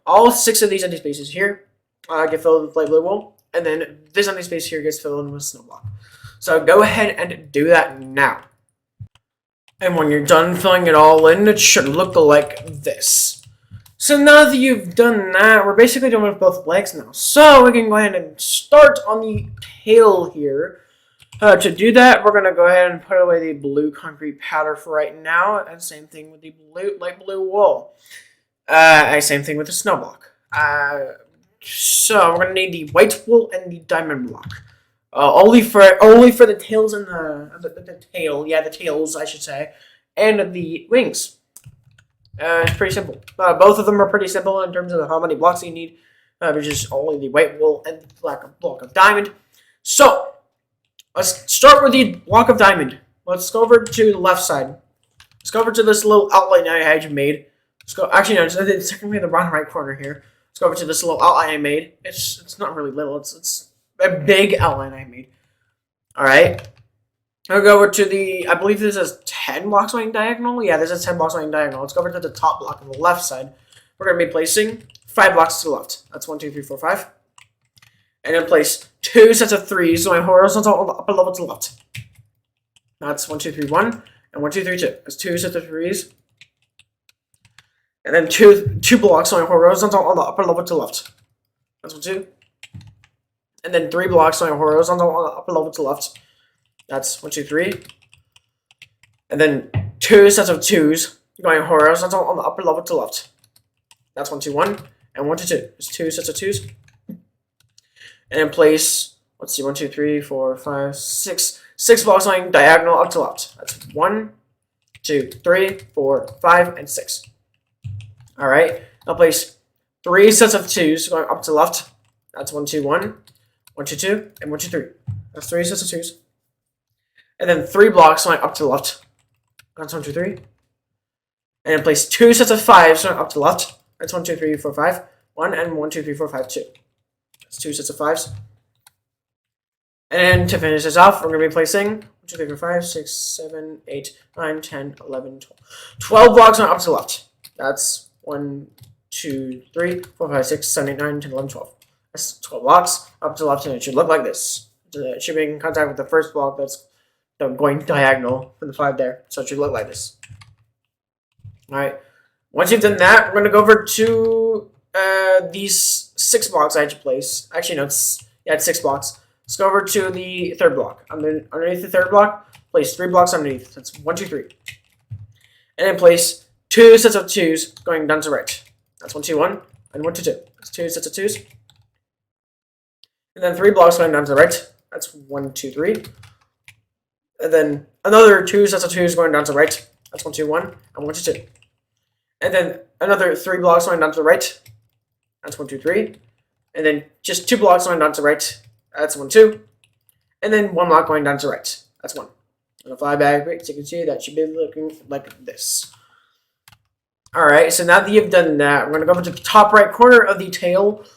all 6 of these empty spaces here get filled with light blue wool. And then this empty space here gets filled in with snow block. So go ahead and do that now. And when you're done filling it all in, it should look like this. So now that you've done that, we're basically done with both legs now. So we can go ahead and start on the tail here. To do that, we're going to go ahead and put away the blue concrete powder for right now. And same thing with the light blue wool. And same thing with the snow block. So we're going to need the white wool and the diamond block. Only for the tails and the tail, yeah, the tails I should say, and the wings. It's pretty simple. Both of them are pretty simple in terms of how many blocks you need. Which is only the white wool and the black block of diamond. So let's start with the block of diamond. Let's go over to the left side. Let's go over to this little outline I had made. Let's go. Actually, no, it's technically the bottom right corner here. Let's go over to this little outline I made. It's not really little. It's a big outline I made. Alright. I'll go over to the, I believe this is 10 blocks going diagonal. Yeah, this is 10 blocks going diagonal. Let's go over to the top block on the left side. We're going to be placing 5 blocks to the left. That's 1, 2, 3, 4, 5. And then place 2 sets of 3s going horizontal on the upper level to the left. That's 1, 2, 3, 1. And 1, 2, 3, 2. That's 2 sets of 3s. And then two blocks going horizontal on the upper level to the left. That's 1, 2. And then 3 blocks going horizontal on the upper level to the left. That's 1, 2, 3. And then 2 sets of 2s going horizontal on the upper level to the left. That's 1, 2, 1. And 1, 2, 2. There's 2 sets of 2s. And then place, let's see, 1, 2, 3, 4, 5, 6. 6 blocks going diagonal up to the left. That's 1, 2, 3, 4, 5, and 6. Alright. Now place 3 sets of 2s going up to the left. That's 1, 2, 1. 1, 2, 2, and 1, 2, 3. That's 3 sets of 2s. And then 3 blocks going up to the left. That's 1, 2, 3. And then place 2 sets of 5s going up to the left. That's 1, 2, 3, 4, 5. 1 and 1, 2, 3, 4, 5, 2. That's 2 sets of 5s. And then to finish this off, we're going to be placing 1, 2, 3, 4, 5, 6, 7, 8, 9, 10, 11, 12. 12 blocks going up to the left. That's 1, 2, 3, 4, 5, 6, 7, 8, 9, 10, 11, 12. That's 12 blocks up to the left, and it should look like this. It should be in contact with the first block that's going diagonal from the 5 there. So it should look like this. Alright. Once you've done that, we're going to go over to these 6 blocks I had to place. Actually, no, it's 6 blocks. Let's go over to the third block. Underneath the third block, place 3 blocks underneath. That's 1, 2, 3. And then place 2 sets of 2s going down to the right. That's 1, 2, 1, and 1, 2, 2. That's 2 sets of 2s. And then 3 blocks going down to the right. That's 1, 2, 3. And then another 2 sets of 2s going down to the right. That's 1, 2, 1, and 1, 2, 2. And then another 3 blocks going down to the right. That's 1, 2, 3. And then just 2 blocks going down to the right. That's 1, 2. And then 1 block going down to the right. That's 1. And if I back so you can see that should be looking like this. Alright, so now that you've done that, we're going to go over to the top right corner of the tails,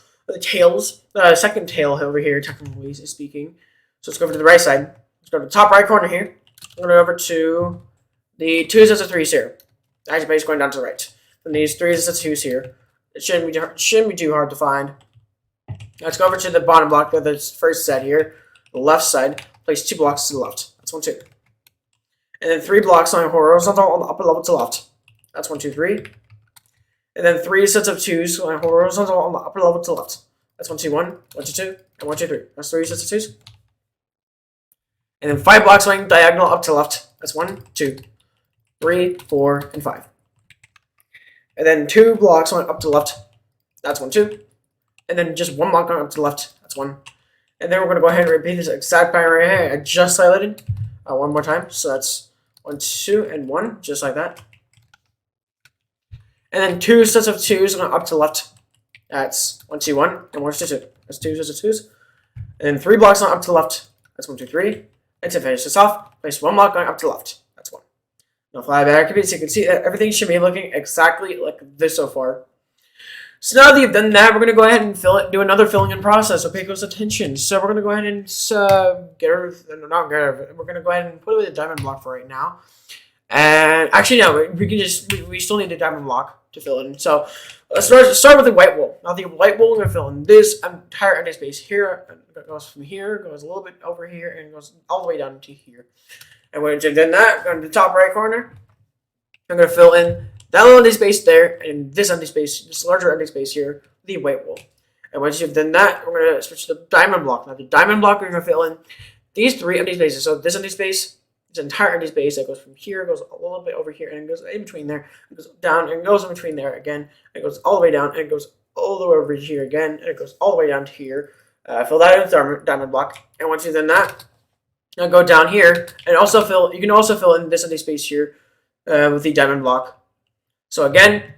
the second tail over here, technically speaking. So let's go over to the right side. Let's go to the top right corner here. We're going to go over to the 2 sets of 3s here. Actually, base going down to the right. And these 3 sets of 2s here. It shouldn't be too hard to find. Let's go over to the bottom block of this first set here. The left side. Place 2 blocks to the left. That's 1, 2. And then 3 blocks on horizontal on the upper level to the left. That's 1, 2, 3. And then 3 sets of 2s on horizontal on the upper level to the left. That's 1, 2, 1, 1, 2, 2, and 1, 2, 3. That's 3 sets of 2s. And then 5 blocks going diagonal up to the left. That's 1, 2, 3, 4, and 5. And then 2 blocks going up to the left. That's 1, 2. And then just 1 block going up to the left. That's 1. And then we're going to go ahead and repeat this exact pattern right here. I just highlighted one more time. So that's 1, 2, and 1, just like that. And then 2 sets of 2s going up to the left. That's 1, 2, 1, and 1, 2, 2. That's 2 sets of 2s. And then 3 blocks going up to the left. That's 1, 2, 3. And to finish this off, place 1 block going up to the left. That's 1. Now fly back a bit so you can see that everything should be looking exactly like this so far. So now that you've done that, we're going to go ahead and do another filling in process. So pay close attention. So we're going to go ahead and we're going to go ahead and put away the diamond block for right now. And actually, no, we still need a diamond block to fill in. So let's start with the white wool. Now the white wool, we're going to fill in this entire empty space here. It goes from here, goes a little bit over here, and goes all the way down to here. And once you've done that, go to the top right corner. I'm going to fill in that little empty space there, and this empty space, this larger empty space here, the white wool. And once you've done that, we're going to switch to the diamond block. Now the diamond block, we're going to fill in these 3 empty spaces. So this empty space, this entire empty space that goes from here, goes a little bit over here, and it goes in between there, it goes down, and goes in between there again, it goes all the way down, and it goes all the way over here again, and it goes all the way down to here. Fill that in with diamond block, and once you've done that, now go down here, and also you can also fill in this empty space here with the diamond block. So again,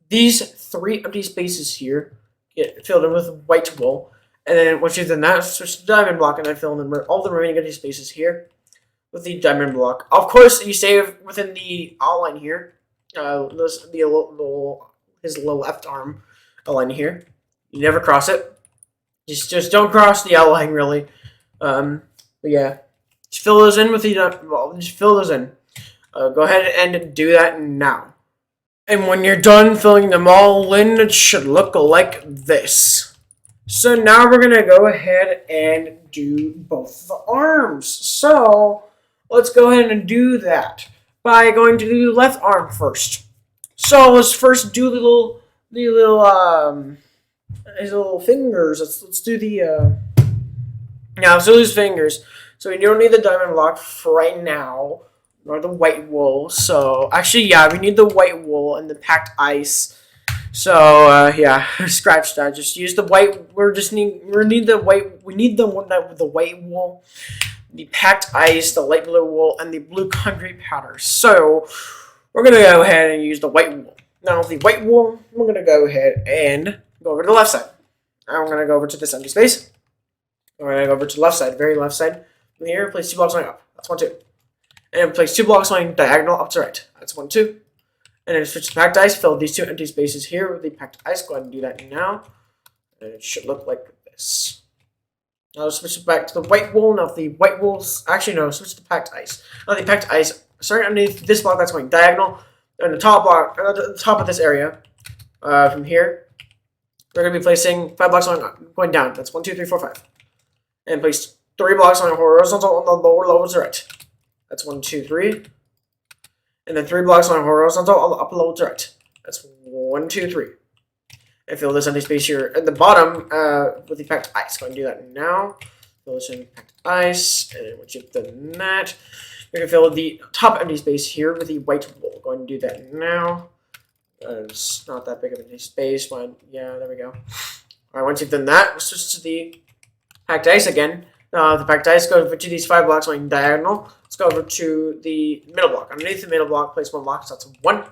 these 3 empty spaces here get filled in with white wool, and then once you've done that, switch to the diamond block, and then fill in all the remaining empty spaces here with the diamond block. Of course, you save within the outline here. His little left arm outline here. You never cross it. Just don't cross the outline really. But yeah, just fill those in with the just fill those in. Go ahead and do that now. And when you're done filling them all in, it should look like this. So now we're gonna go ahead and do both the arms. So let's go ahead and do that by going to the left arm first. So let's first do his little fingers. Let's do the now. So his fingers. So you don't need the diamond block for right now, nor the white wool. So actually, yeah, we need the white wool and the packed ice. So yeah, scratch that. Just use the white. We need the white. We need the one that with the white wool, the packed ice, the light blue wool, and the blue concrete powder. So we're gonna go ahead and use the white wool. Now the white wool, we're gonna go ahead and go over to the left side. Now we're gonna go over to this empty space. We're gonna go over to the left side, very left side. From here, place 2 blocks going up. That's 1, 2. And then place 2 blocks going diagonal up to right. That's 1, 2. And then switch to packed ice. Fill these 2 empty spaces here with the packed ice. Go ahead and do that now. And it should look like this. Now let's switch back to the white wool. Now the white wool's actually no, switch to packed ice. Now the packed ice. Starting underneath this block that's going diagonal, and the top block, the top of this area, from here, we're gonna be placing 5 blocks going down. That's 1, 2, 3, 4, 5. And place 3 blocks on horizontal on the lower level to the right. That's 1, 2, 3. And then 3 blocks on horizontal on the upper level to the right. That's 1, 2, 3. And fill this empty space here at the bottom with the packed ice. Go ahead and do that now. Fill this in packed ice, and once you've done that, you're gonna fill the top empty space here with the white wool. Go ahead and do that now. It's not that big of an empty space, but yeah, there we go. All right, once you've done that, we'll switch to the packed ice again. The packed ice, go over to these 5 blocks going diagonal. Let's go over to the middle block. Underneath the middle block, place 1 block, so that's 1.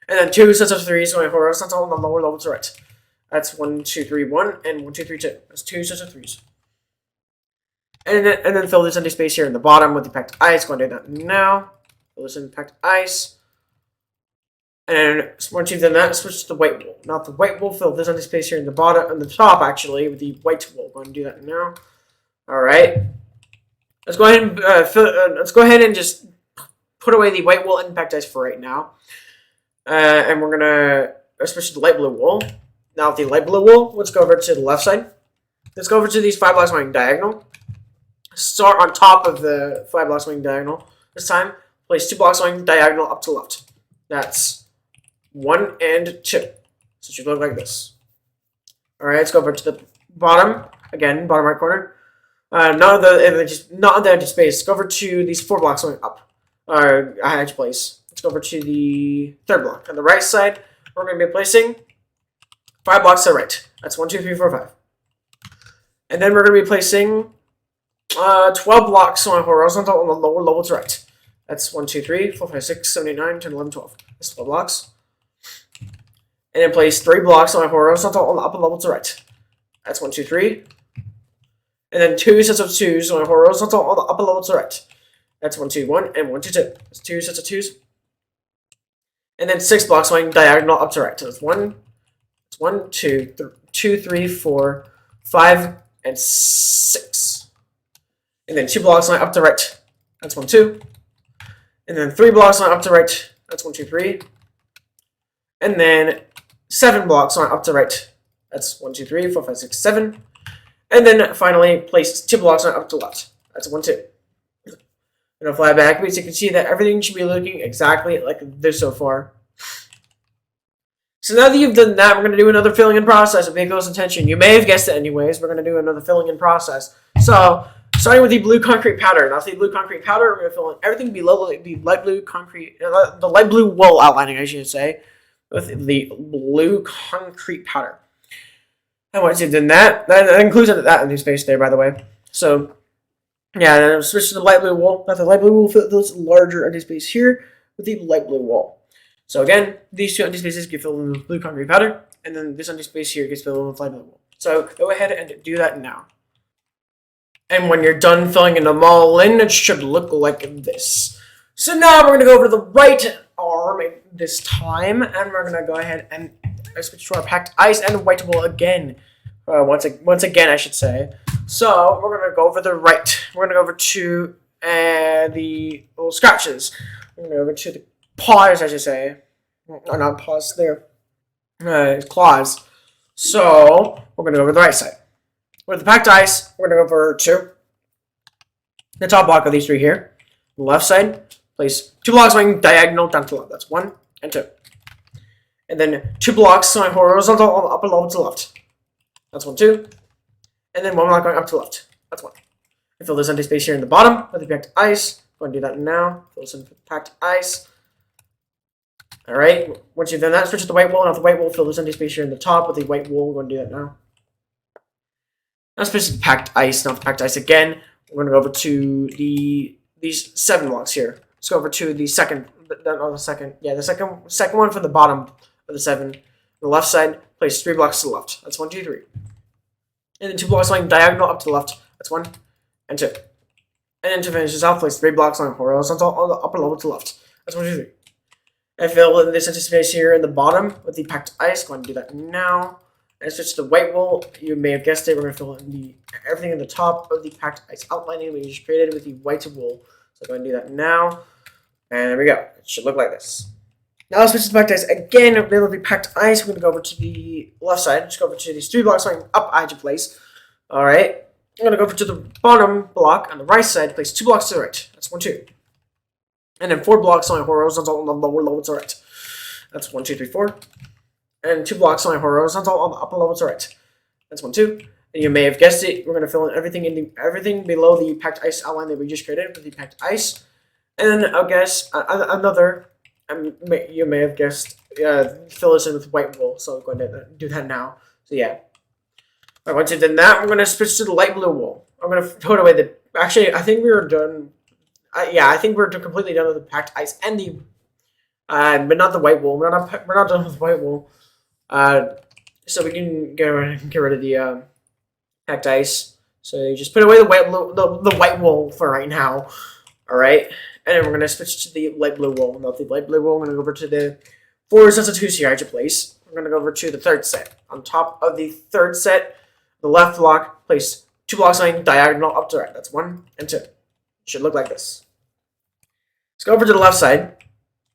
And then 2 sets of 3s going horizontal on the lower level to right. That's 1, 2, 3, 1, and 1, 2, 3, 2. That's 2 sets of 3s. And then fill this empty space here in the bottom with the packed ice. Go and do that now. Fill this in packed ice. And once you've done that, switch to the white wool. Now the white wool, fill this empty space here in the bottom, and the top actually, with the white wool. Go and do that now. All right. Let's go ahead and just put away the white wool and packed ice for right now. And we're gonna switch to the light blue wool. Now with the light blue wool, let's go over to the left side. Let's go over to these 5 blocks going diagonal. Start on top of the 5 blocks going diagonal. This time, place 2 blocks going diagonal up to left. That's 1 and 2. So it should look like this. Alright, let's go over to the bottom. Again, bottom right corner. Not the empty space. Go over to these 4 blocks going up. I had to place. Let's go over to the 3rd block. On the right side, we're going to be placing 5 blocks to the right. That's 1, 2, 3, 4, 5. And then we're going to be placing 12 blocks on horizontal on the lower level to right. That's 1, 2, 3, 4, 5, 6, 7, 8, 9, 10, 11, 12. That's 12 blocks. And then place 3 blocks on horizontal on the upper level to right. That's 1, 2, 3. And then 2 sets of 2s on horizontal on the upper level to right. That's 1, 2, 1, and 1, 2, 2. That's 2 sets of 2s. And then 6 blocks going diagonal up to right. So it's 1, 2, 3, 4, 5, and 6. And then 2 blocks going up to right. That's 1, 2. And then 3 blocks going up to right. That's 1, 2, 3. And then 7 blocks going up to right. That's 1, 2, 3, 4, 5, 6, 7. And then finally place 2 blocks going up to left. That's 1, 2. And I'll fly back, but you can see that everything should be looking exactly like this so far. So now that you've done that, we're going to do another filling in process and pay close attention. You may have guessed it anyways. We're going to do another filling in process. So, starting with the blue concrete powder. Now, the blue concrete powder, we're going to fill in everything below the light blue concrete, the light blue wool outlining, I should say, with the blue concrete powder. And once you've done that, that includes that empty space there, by the way. So, yeah, then switch to the light blue wool. Now, the light blue wool will fill this larger empty space here with the light blue wool. So again, these 2 empty spaces get filled in with blue concrete powder, and then this empty space here gets filled in with light blue wool. So go ahead and do that now. And when you're done filling in them all in, it should look like this. So now we're going to go over to the right arm this time, and we're going to go ahead and switch to our packed ice and white wool again. Once again, I should say. So we're going to go over the right. We're going to go over to the little scratches. We're going to go over to the paws, I should say. Oh, not paws, there. Claws. So we're going to go over the right side. With the packed ice, we're going to go over to the top block of these 3 here. The left side, place 2 blocks going diagonal down to the left. That's 1 and 2. And then 2 blocks going horizontal on the upper level to the left. That's 1, 2. And then 1 block going up to the left. That's 1. And fill this empty space here in the bottom with the packed ice. Go and do that now. Fill this in with packed ice. Alright, once you've done that, switch to the white wool. Now the white wool, fill this empty space here in the top with the white wool. Go and do that now. Now switch to the packed ice. Now the packed ice again. We're going to go over to these 7 blocks here. Let's go over to the second one from the bottom of the 7. On the left side, place 3 blocks to the left. That's 1, 2, 3. And then 2 blocks going diagonal up to the left. That's 1 and 2. And then to finish this off, place 3 blocks going horizontal on the upper level to the left. That's 1, 2, 3. And fill in this empty space here in the bottom with the packed ice. Go ahead and do that now. And switch to the white wool. You may have guessed it. We're going to fill in everything in the top of the packed ice outlining we just created with the white wool. So go ahead and do that now. And there we go. It should look like this. Now let's switch to the packed ice again. With the packed ice, we're going to go over to the left side. Just go over to these 3 blocks going up I had to place. Alright. I'm going to go over to the bottom block on the right side. Place 2 blocks to the right. That's 1, 2. And then 4 blocks on horizontal on the lower level to the right. That's 1, 2, 3, 4. and 2 blocks going horizontal on the upper level to right. That's 1, 2. And you may have guessed it. We're going to fill in everything below the packed ice outline that we just created with the packed ice. And then I'll guess another. You may have guessed. Fill this in with white wool. So I'm going to do that now. So yeah. Alright, once you've done that, we're going to switch to the light blue wool. I'm going to put away the. Actually, I think we were done. I think we're completely done with the packed ice and the. But not the white wool. We're not done with white wool. So we can get rid of the packed ice. So you just put away the white wool for right now. All right, and then we're gonna switch to the light blue wool. Now the light blue wool, we're gonna go over to the 4 sets of 2s here at your place. We're gonna go over to the 3rd set. On top of the 3rd set, the left block, place 2 blocks lying diagonal up to right. That's 1 and 2. It should look like this. Let's go over to the left side.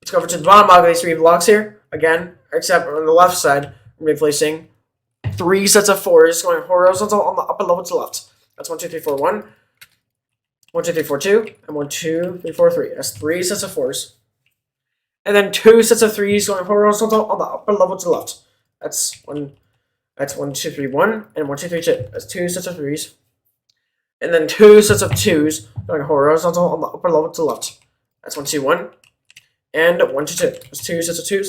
Let's go over to the bottom block of these 3 blocks here. Again, except on the left side, we're going to be placing 3 sets of 4s going horizontal on the upper level to the left. That's 1, 2, 3, 4, 1. 1, 2, 3, 4, 2. And 1, 2, 3, 4, 3. That's 3 sets of 4s. And then 2 sets of 3s going horizontal on the upper level to the left. That's 1, 2, 3, 1. And 1, 2, 3, 2. That's 2 sets of 3s. And then 2 sets of 2s going horizontal on the upper level to the left. That's 1, 2, 1. And 1, 2, 2. That's 2 sets of 2s.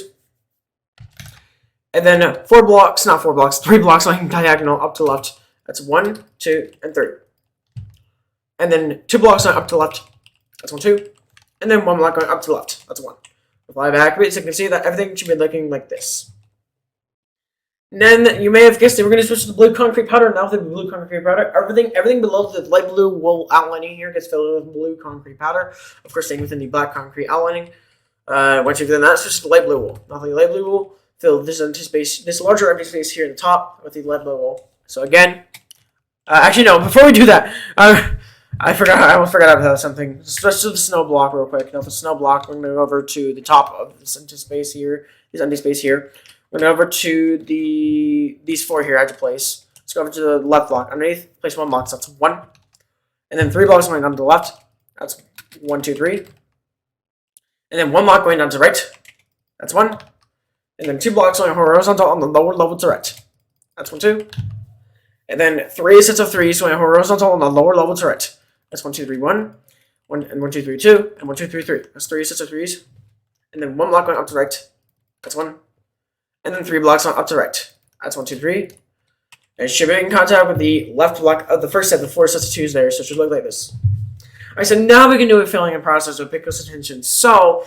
And then 3 blocks going diagonal up to the left. That's 1, 2, and 3. And then 2 blocks going up to the left. That's 1, 2. And then 1 block going up to the left. That's 1. Fly back a bit so you can see that everything should be looking like this. And then you may have guessed it, we're going to switch to the blue concrete powder. Now with the blue concrete powder, everything below the light blue wool outlining here gets filled with blue concrete powder. Of course, staying within the black concrete outlining. Once you've done that, switch to the light blue wool. Now the light blue wool, fill this empty space, this larger empty space here in the top with the light blue wool. So again, actually no, before we do that, I almost forgot about something. Switch to the snow block real quick. Now the snow block, we're going to go over to the top of this empty space here. We're going to go over to these 4 here at your place. Let's go over to the left block. Underneath, place 1 block. So that's 1. And then 3 blocks going down to the left. That's 1, 2, 3. And then 1 block going down to the right. That's 1. And then 2 blocks going horizontal on the lower level to the right. That's 1, 2. And then 3 sets of 3s going horizontal on the lower level to the right. That's 1, 2, 3, 1. 1 and 1, 2, 3, 2. And 1, 2, 3, 3. That's 3 sets of 3s. And then 1 block going up to the right. That's 1. And then 3 blocks on up to the right. That's 1, 2, 3. And it should be in contact with the left block of the first set, the 4 sets of 2s there. So it should look like this. Alright, so now we can do a filling and process with Pupil's attention. So,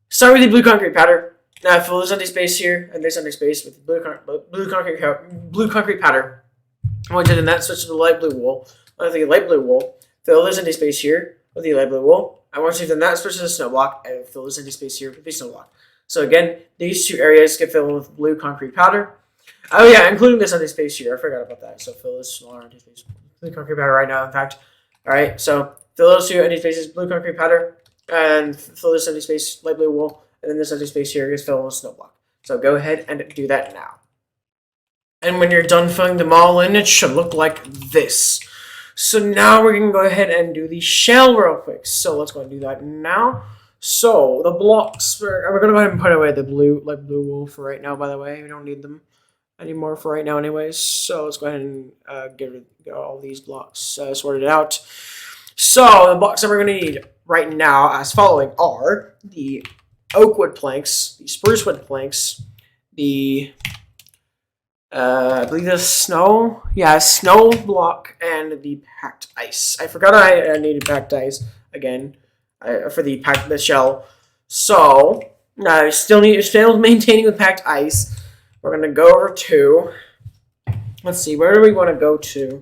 start with the blue concrete powder. Now fill this empty space here and this empty space with blue concrete powder. Once you've done that, switch to the light blue wool. With the light blue wool, fill this empty space here with the light blue wool. And once you've done that, switch to the snow block and fill this empty space here with the snow block. So again, these 2 areas get filled with blue concrete powder. Oh yeah, including this empty space here. I forgot about that. So fill this smaller empty space with blue concrete powder right now, in fact. Alright, so fill those 2 empty spaces blue concrete powder and fill this empty space light blue wool. And then this empty space here is filled with snow block. So go ahead and do that now. And when you're done filling them all in, it should look like this. So now we're going to go ahead and do the shell real quick. So let's go and do that now. So the blocks, we're going to go ahead and put away the light blue wool for right now, by the way. We don't need them anymore for right now anyways. So let's go ahead and get all these blocks sorted out. So the blocks that we're going to need right now as following are the oak wood planks, the spruce wood planks, the I believe the snow block, and the packed ice. I forgot I needed packed ice again for the shell. So still maintaining the packed ice. We're gonna go over to. Let's see, where do we want to go to?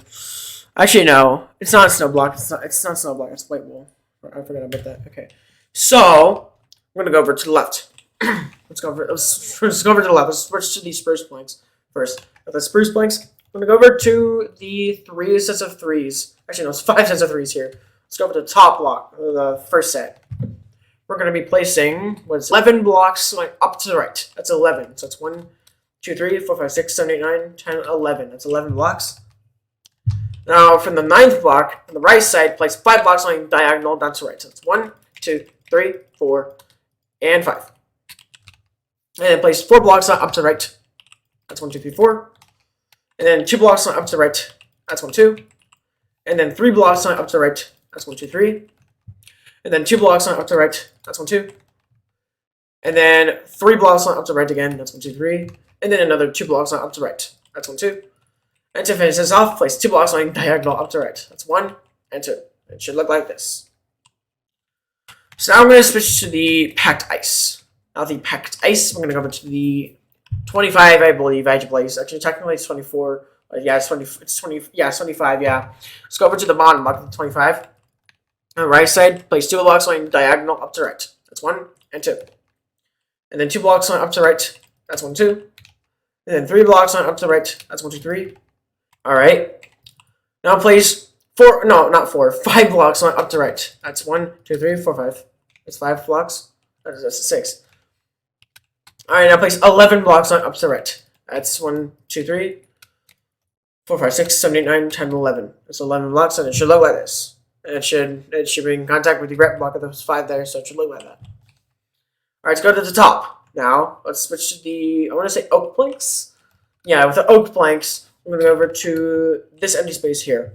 Actually, no, it's not a snow block. It's not snow block. It's white wool. I forgot about that. Okay, so we're gonna go over to the left. Let's go over to the left. Let's switch to these spruce planks first. With the spruce planks, we're gonna go over to the 3 sets of 3s. Actually, no, it's 5 sets of 3s here. Let's go over to the top block, the first set. We're gonna be placing 11 blocks going up to the right. That's 11. So it's 1, 2, 3, 4, 5, 6, 7, 8, 9, 10, 11. That's 11 blocks. Now, from the 9th block, on the right side, place 5 blocks going diagonal down to the right. So it's 1, 2, 3, 4, and 5. And then place 4 blocks up to the right. That's 1, 2, 3, 4. And then 2 blocks up to the right. That's 1, 2. And then 3 blocks up to the right. That's 1, 2, 3. And then 2 blocks up to the right. That's 1, 2. And then 3 blocks up to the right again. That's 1, 2, 3. And then another 2 blocks up to the right. That's 1, 2. And to finish this off, place 2 blocks on diagonal up to the right. That's 1 and 2. It should look like this. So now we're going to switch to the packed ice. Now the packed ice, we're going to go over to the 25, I believe, place. Actually, technically it's 24. Yeah, it's 20. It's 20. Yeah, it's 25. Yeah. Let's go over to the bottom block of the 25. On the right side, place 2 blocks on diagonal up to the right. That's 1 and 2. And then 2 blocks on up to the right. That's 1, 2. And then 3 blocks on up to the right. That's 1, 2, 3. All right. Now place 4. No, not 4. 5 blocks on up to the right. That's 1, 2, 3, 4, 5. It's 5 blocks. That's 6. All right. Now place 11 blocks on up to the right. That's 1, 2, 3, 4, 5, 6, 7, 8, 9, 10, 11. It's 11 blocks, and it should look like this. And it should be in contact with the red block of those 5 there, so it should look like that. All right, let's go to the top. Now, let's switch to the, I want to say oak planks. Yeah, with the oak planks, I'm going to go over to this empty space here.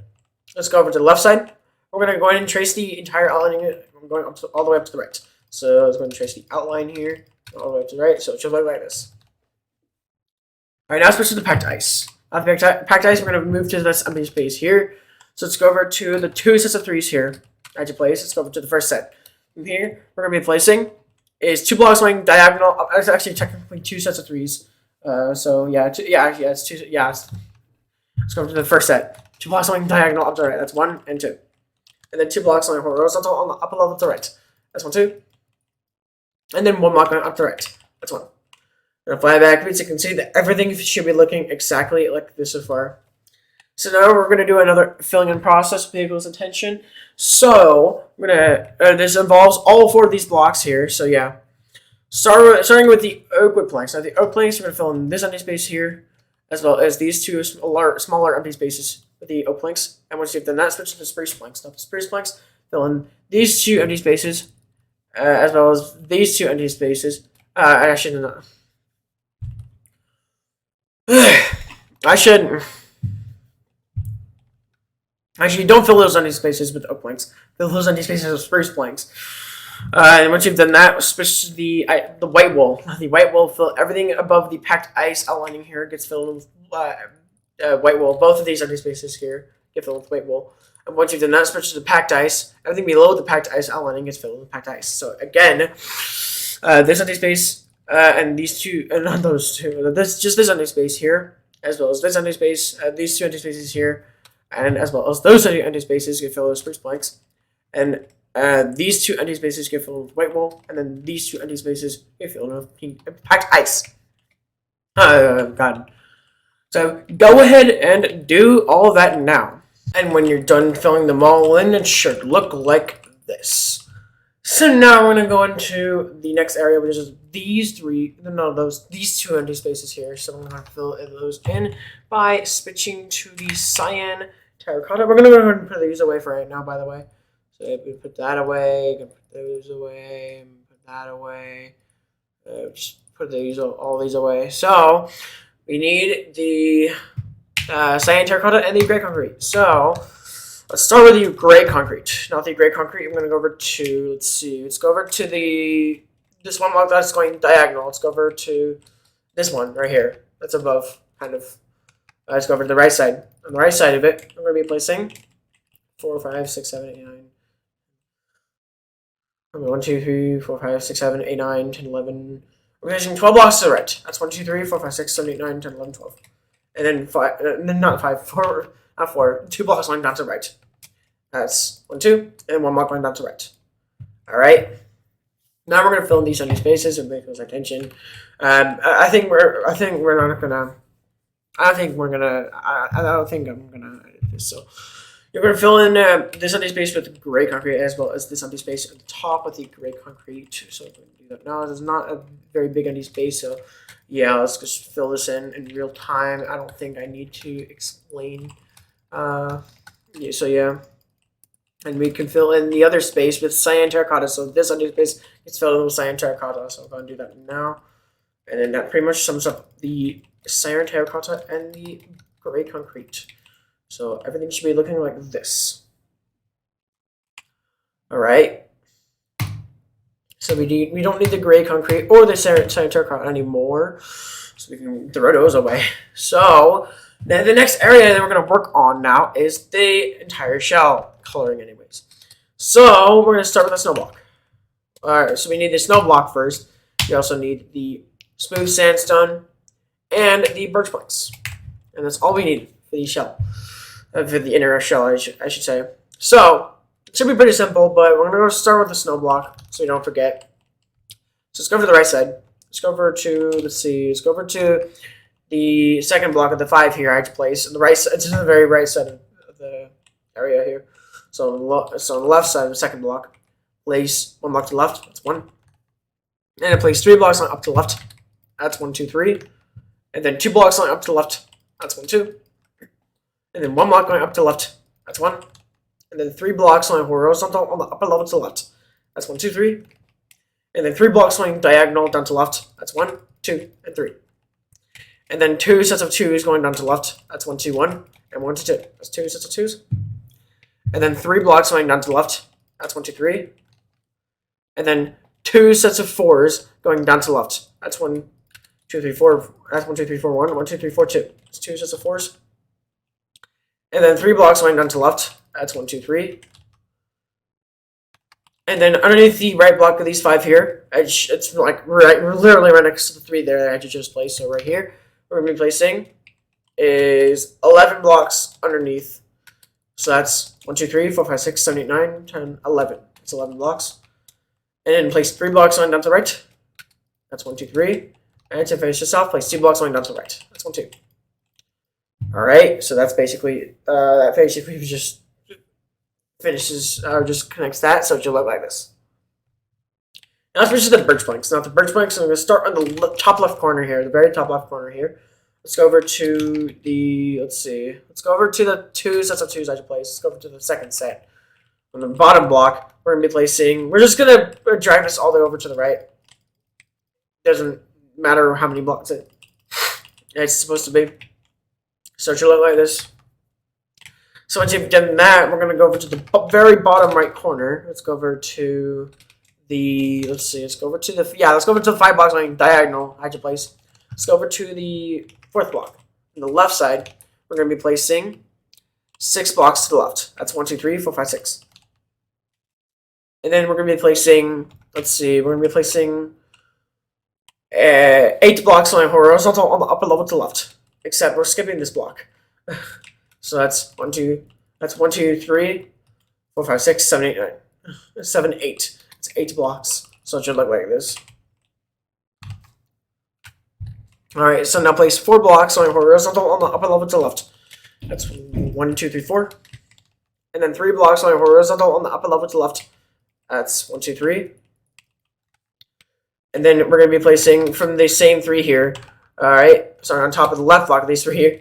Let's go over to the left side. We're going to go ahead and trace the entire outline. I'm going up to, all the way up to the right. So let's go ahead and trace the outline here, all the way up to the right, so it should look like this. All right, now let's switch to the packed ice. After packed ice, we're going to move to this empty space here. So let's go over to the 2 sets of 3s here. Add to place. Let's go over to the first set. From here, we're going to be placing is 2 blocks going diagonal. It's actually technically 2 sets of 3s. So yeah, it's 2. Yeah, let's go over to the first set. 2 blocks going diagonal up to the right. That's 1 and 2. And then 2 blocks going horizontal on the upper level to the right. That's 1, 2. And then 1 block going up to the right. That's 1. And fly backwards, you can see that everything should be looking exactly like this so far. So now we're going to do another filling in process with vehicle's attention. So we're gonna this involves all 4 of these blocks here. So yeah, starting with the oak wood planks. Now the oak planks, we're going to fill in this empty space here, as well as these 2 smaller empty spaces with the oak planks. And once you've done that, switch to the spruce planks. Now the spruce planks, fill in these 2 empty spaces, as well as these 2 empty spaces. I shouldn't know. I shouldn't. Actually, don't fill those empty spaces with oak planks. Fill those empty spaces with spruce planks. And once you've done that, switch to the white wool. The white wool, fill everything above the packed ice outlining here gets filled with white wool. Both of these empty spaces here get filled with white wool. And once you've done that, switch to the packed ice. Everything below the packed ice outlining gets filled with packed ice. So again, this empty space and these 2, and not those 2. This empty space here, as well as this empty space, these 2 empty spaces here. And as well as those 2 empty spaces get filled with spruce planks. And these 2 empty spaces get filled with white wool. And then these 2 empty spaces get filled with packed ice. God. So go ahead and do all of that now. And when you're done filling them all in, it should look like this. So now we're going to go into the next area, which is these 2 empty spaces here. So I'm going to fill those in by switching to the cyan terracotta. We're going to go ahead and put these away for right now, by the way. So if we put that away, put those away, put that away. Just put all these away. So we need the cyan terracotta and the gray concrete. So let's start with the gray concrete. Now the gray concrete, I'm going to go over to, let's go over to this one block that's going diagonal. Let's go over to this one right here. That's above, kind of. Let's go over to the right side. On the right side of it, I'm going to be placing 4, 5, 6, 7, 8, 9. 1, 2, 3, 4, 5, 6, 7, 8, 9, 10, 11. We're placing 12 blocks to the right. That's 1, 2, 3, 4, 5, 6, 7, 8, 9, 10, 11, 12. And then 5, not 5, 4, not 4, 2 blocks going down to the right. That's 1, 2, and 1 block going down to the right. All right. Now we're gonna fill in these empty spaces and make those attention. I don't think I'm gonna edit this. So you're gonna fill in this empty space with gray concrete, as well as this empty space at the top with the gray concrete. So I'm gonna do that now. It's not a very big empty space, so yeah, let's just fill this in real time. I don't think I need to explain. Yeah, so yeah. And we can fill in the other space with cyan terracotta. So this empty space gets filled in with cyan terracotta. So I'm going to do that now. And then that pretty much sums up the cyan terracotta, and the gray concrete. So everything should be looking like this. Alright. So we don't need the gray concrete or the cyan terracotta anymore. So we can throw those away. So then the next area that we're going to work on now is the entire shell coloring anyways. So we're going to start with a snow block. Alright, so we need the snow block first. We also need the smooth sandstone and the birch planks. And that's all we need for the shell. For the inner shell, I should say. So, it should be pretty simple, but we're going to start with the snow block so you don't forget. So let's go over to the right side. Let's go over to, let's go over to the second block of the 5 here I had to place. On the right side, it's on the very right side of the area here. So on the left side of the second block, place 1 block to the left, that's 1. And I place 3 blocks on up to the left, that's 1, 2, 3. And then 2 blocks on up to the left, that's 1, 2. And then 1 block going up to the left, that's 1. And then 3 blocks going horizontal on the upper level to the left, that's 1, 2, 3. And then 3 blocks going diagonal down to the left, that's 1, 2, and 3. And then 2 sets of 2s going down to the left, that's 1, 2, 1, and 1, 2, 2. That's 2 sets of 2s. And then 3 blocks going down to the left, that's 1, 2, 3. And then 2 sets of 4s going down to the left, that's 1, 2, 3, 4. That's 1, 2, 3, 4, 1, 1, 2, 3, 4, 2. It's 2 sets of 4s. And then 3 blocks going down to the left, that's 1, 2, 3. And then underneath the right block of these 5 here, it's like literally right next to the 3 there that I had to just place. So right here, we're going to be placing is 11 blocks underneath. So that's 1, 2, 3, 4, 5, 6, 7, 8, 9, 10, 11. It's 11 blocks. And then place 3 blocks going down to the right. That's 1, 2, 3. And to finish this off, place 2 blocks going down to the right. That's 1, 2. Alright, so that's basically, that basically just finishes, just connects that, so it should look like this. Now let's finish the birch planks. Now the birch planks, I'm going to start on the top left corner here, the very top left corner here. Let's go over to the, let's go over to the 2 sets of 2s I should place. Let's go over to the second set. On the bottom block, we're going to be placing, we're just going to drag this all the way over to the right. Doesn't matter how many blocks it's supposed to be. So it should look like this. So once you've done that, we're going to go over to the very bottom right corner. Let's go over to the, let's go over to the 5 blocks going diagonal I had to place. Let's go over to the 4th block. On the left side, we're going to be placing 6 blocks to the left. That's 1, 2, 3, 4, 5, 6. And then we're going to be placing, we're going to be placing 8 blocks going horizontal on the upper level to the left. Except we're skipping this block. So that's 1, 2, 3, 4, 5, 6, 7, 8, 9. 7, 8. It's 8 blocks. So it should look like this. Alright, so now place 4 blocks on horizontal on the upper level to the left. That's 1, 2, 3, 4. And then 3 blocks on horizontal on the upper level to the left. That's 1, 2, 3. And then we're going to be placing from the same 3 here. Alright, sorry, on top of the left block of these 3 here.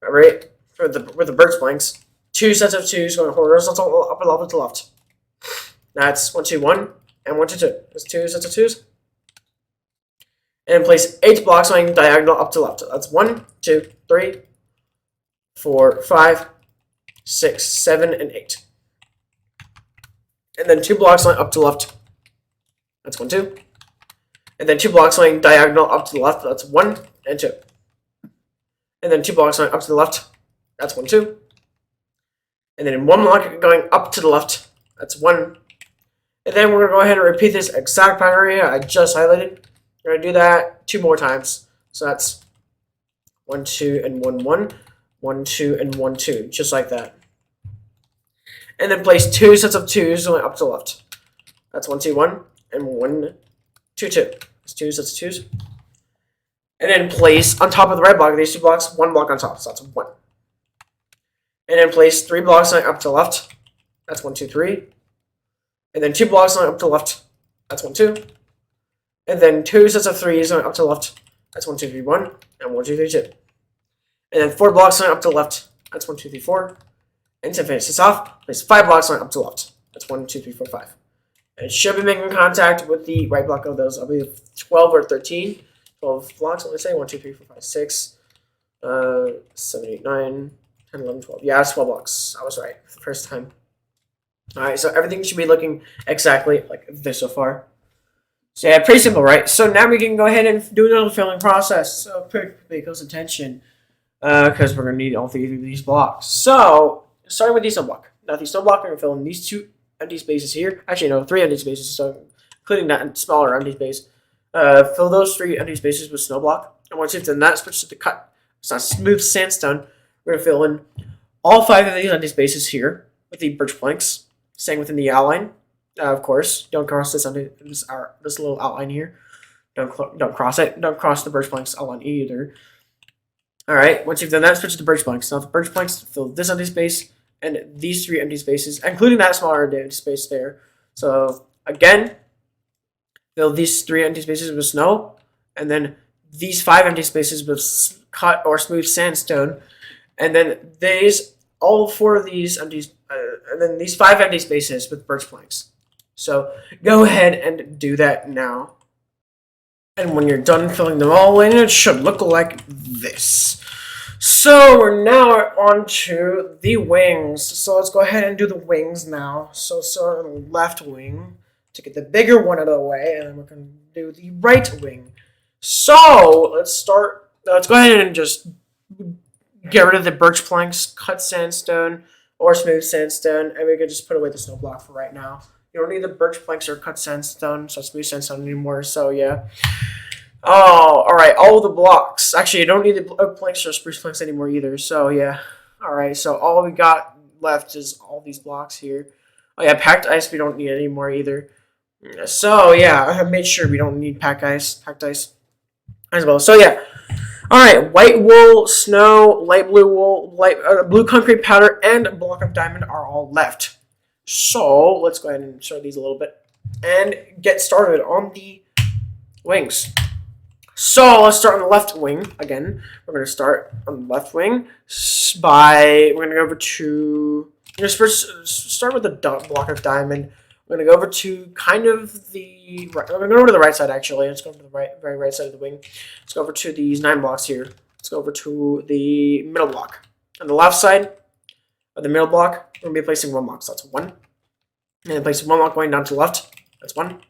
Alright, with the birch planks. 2 sets of 2s going horizontal on the upper level to the left. That's 1, 2, 1, and 1, 2, 2. That's 2 sets of 2s. And place 8 blocks going diagonal up to the left. That's 1, 2, 3, 4, 5, 6, 7, and 8. And then 2 blocks going up to the left. That's 1, 2. And then 2 blocks going diagonal up to the left. That's 1 and 2. And then 2 blocks going up to the left. That's 1, 2. And then 1 block going up to the left. That's 1. And then we're going to go ahead and repeat this exact pattern area I just highlighted. We're going to do that 2 more times. So that's 1, 2, and 1, 1. 1, 2, and 1, 2. Just like that. And then place 2 sets of 2s going up to the left. That's 1, 2, 1, and 1, 2, 2. It's 2 sets of 2s. And then place on top of the right block of these 2 blocks, 1 block on top. So that's 1. And then place 3 blocks going up to the left. That's 1, 2, 3. And then 2 blocks going up to the left. That's 1, 2. And then 2 sets of 3s going up to the left. That's 1, 2, 3, 1. And 1, 2, 3, 2. And then 4 blocks going up to the left. That's 1, 2, 3, 4. And to finish this off, place 5 blocks going up to the left. That's 1, 2, 3, 4, 5. And it should be making contact with the right block of those, I believe, 12 or 13. 12 blocks, let's say 1, 2, 3, 4, 5, 6, 7, 8, 9, 10, 11, 12. Yeah, it's 12 blocks. I was right for the first time. Alright, so everything should be looking exactly like this so far. So yeah, pretty simple, right? So now we can go ahead and do another filling process. So pay close attention, because we're gonna need all 3 of these blocks. So starting with the snow block. Now the snow block, we're gonna fill in these 2 empty spaces here. Actually, no, 3 empty spaces. So including that smaller empty space. Fill those 3 empty spaces with snow block. And once you've done that, switch to the cut. It's not smooth sandstone. We're gonna fill in all 5 of these empty spaces here with the birch planks, staying within the outline. Of course, don't cross this little outline here. Don't cross it. Don't cross the birch planks outline either. All right. Once you've done that, switch to birch planks. Now the birch planks fill this empty space and these 3 empty spaces, including that smaller empty space there. So again, fill these 3 empty spaces with snow, and then these 5 empty spaces with cut or smooth sandstone, and then all 4 of these empty, and then these 5 empty spaces with birch planks. So go ahead and do that now. And when you're done filling them all in, it should look like this. So we're now on to the wings. So let's go ahead and do the wings now. So start on the left wing to get the bigger one out of the way, and then we're going to do the right wing. So let's go ahead and just get rid of the birch planks, cut sandstone, or smooth sandstone, and we can just put away the snow block for right now. You don't need the birch planks or cut sandstone, so smooth sandstone anymore, so yeah. Oh, alright, all the blocks. Actually, you don't need the oak planks or spruce planks anymore either, so yeah. Alright, so all we got left is all these blocks here. Oh yeah, packed ice we don't need anymore either. So yeah, I have made sure we don't need packed ice as well. So yeah. Alright, white wool, snow, light blue wool, blue concrete powder, and a block of diamond are all left. So let's go ahead and show these a little bit and get started on the wings. So let's start on the left wing again. We're going to start on the left wing we're going to go over to, first start with the block of diamond. We're going to go over to kind of the right, we're going to go over to the right side actually. Let's go over to the very right side of the wing. Let's go over to these 9 blocks here. Let's go over to the middle block. On the left side of the middle block, we're going to be placing 1 block. So that's 1. And then placing 1 block going down to the left. That's 1.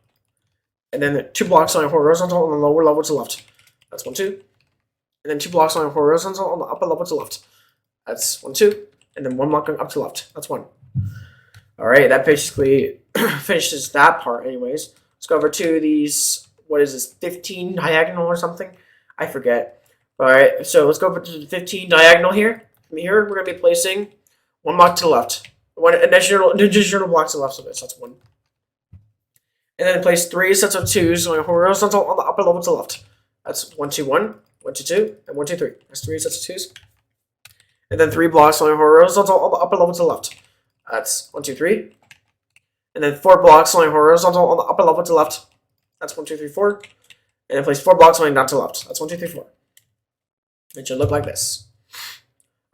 And then 2 blocks on the horizontal on the lower level to the left. That's 1, 2. And then 2 blocks on the horizontal on the upper level to the left. That's 1, 2. And then 1 block going up to the left. That's 1. Alright, that basically finishes that part anyways. Let's go over to these, what is this, 15 diagonal or something? I forget. Alright, so let's go over to the 15 diagonal here. From here, we're going to be placing 1 block to the left. One additional block to the left of it, so that's 1. And then place 3 sets of 2s on the horizontal on the upper level to the left. That's 1, 2, 1, 1, 2, 2, and 1, 2, 3. That's 3 sets of 2s. And then 3 blocks on the horizontal on the upper level to the left. That's 1, 2, 3. And then 4 blocks on the horizontal on the upper level to the left. That's 1, 2, 3, 4. And then place 4 blocks going down to the left. That's 1, 2, 3, 4. It should look like this.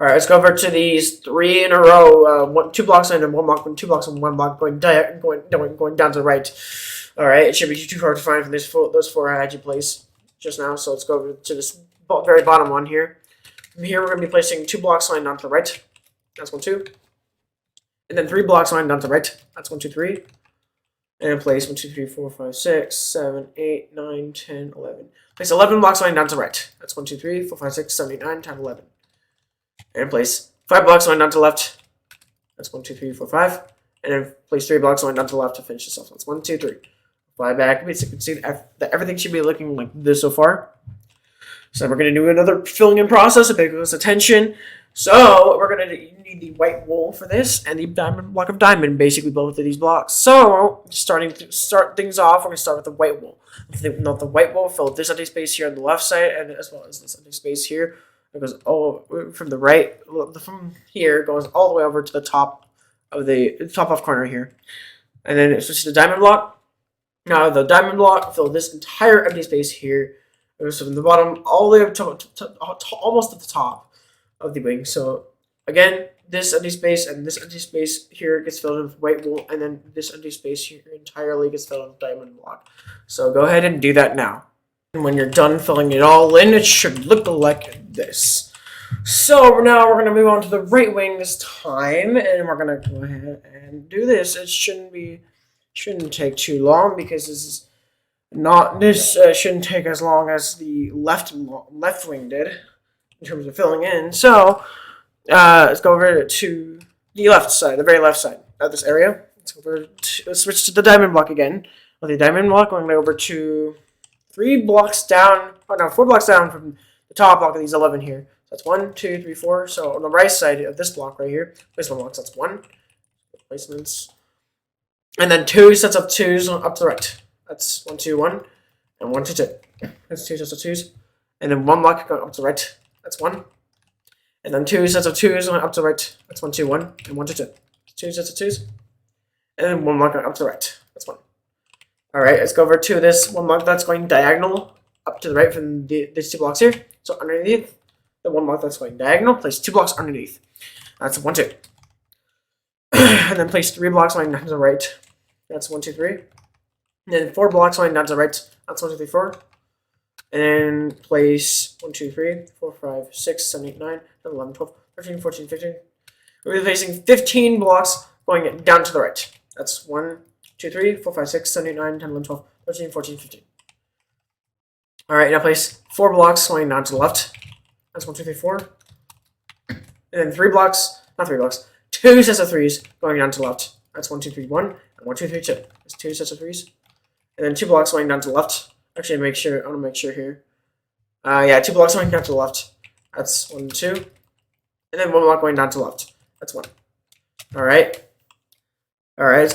Alright, let's go over to these 3 in a row. 2 blocks in and 1 block, 2 blocks and 1 block going down to the right. Alright, it should be too hard to find from those 4 I had you place just now. So let's go over to this very bottom one here. From here, we're going to be placing 2 blocks going down to the right. That's 1, 2. And then 3 blocks going down to the right. That's 1, 2, 3. And then place 1, 2, 3, 4, 5, 6, 7, 8, 9, 10, 11. Place 11 blocks going down to the right. That's 1, 2, 3, 4, 5, 6, 7, 8, 9, 10, 11. And place 5 blocks going down to the left. That's 1, 2, 3, 4, 5. And then place 3 blocks going down to the left to finish this off. That's 1, 2, 3. Fly back. You can see that everything should be looking like this so far. So we're going to do another filling in process. A big attention. So we're going to need the white wool for this and the diamond block of diamond, basically both of these blocks. So start things off, we're going to start with the white wool. Not the white wool, fill this empty space here on the left side, and as well as this empty space here. It goes all from the right, from here, goes all the way over to the top of the top off corner here. And then it switches to the diamond block. Now the diamond block, fill this entire empty space here. It goes from the bottom all the way up to almost at the top of the wing. So again, this empty space and this empty space here gets filled in with white wool, and then this empty space here entirely gets filled in with diamond block. So go ahead and do that now. And when you're done filling it all in, it should look like this. So now we're going to move on to the right wing this time, and we're going to go ahead and do this. It shouldn't take too long because this shouldn't take as long as the left wing did in terms of filling in. So let's go over to the left side, the very left side of this area. Let's switch to the diamond block again. With the diamond block, we're going to go over to 4 blocks down from the top block of these 11 here. So that's 1, 2, 3, 4. So on the right side of this block right here, place 1 block. So that's 1 placements, and then 2 sets of 2s up to the right. That's 1, 2, 1, and 1, 2, 2. That's 2 sets of 2s, and then 1 block going up to the right. That's 1, and then 2 sets of 2s going up to the right. That's 1, 2, 1, and 1, 2, 2. 2 sets of 2s, and then 1 block going up to the right. That's 1. All right, let's go over to this 1 block that's going diagonal up to the right from these 2 blocks here. So underneath the 1 block that's going diagonal, place 2 blocks underneath. That's 1, 2. And then place 3 blocks going down to the right. That's 1, 2, 3. And then 4 blocks going down to the right. That's 1, 2, 3, 4. And then place 1, 2, 3, 4, 5, 6, 7, 8, 9, 10, 11, 12, 13, 14, 15. We're going to be placing 15 blocks going down to the right. That's 1, 2, 3, 4, 5, 6, 7, 8, 9, 10, 11, 12, 13, 14, 15. Alright, now place 4 blocks going down to the left. That's 1, 2, 3, 4. And then 3 blocks, not 3 blocks, 2 sets of 3s going down to the left. That's 1, 2, 3, 1, and 1, 2, 3, 2. That's 2 sets of 3s. And then 2 blocks going down to the left. Actually, I want to make sure here. 2 blocks going down to the left. That's 1, 2. And then 1 block going down to the left. That's 1. Alright. Alright, let's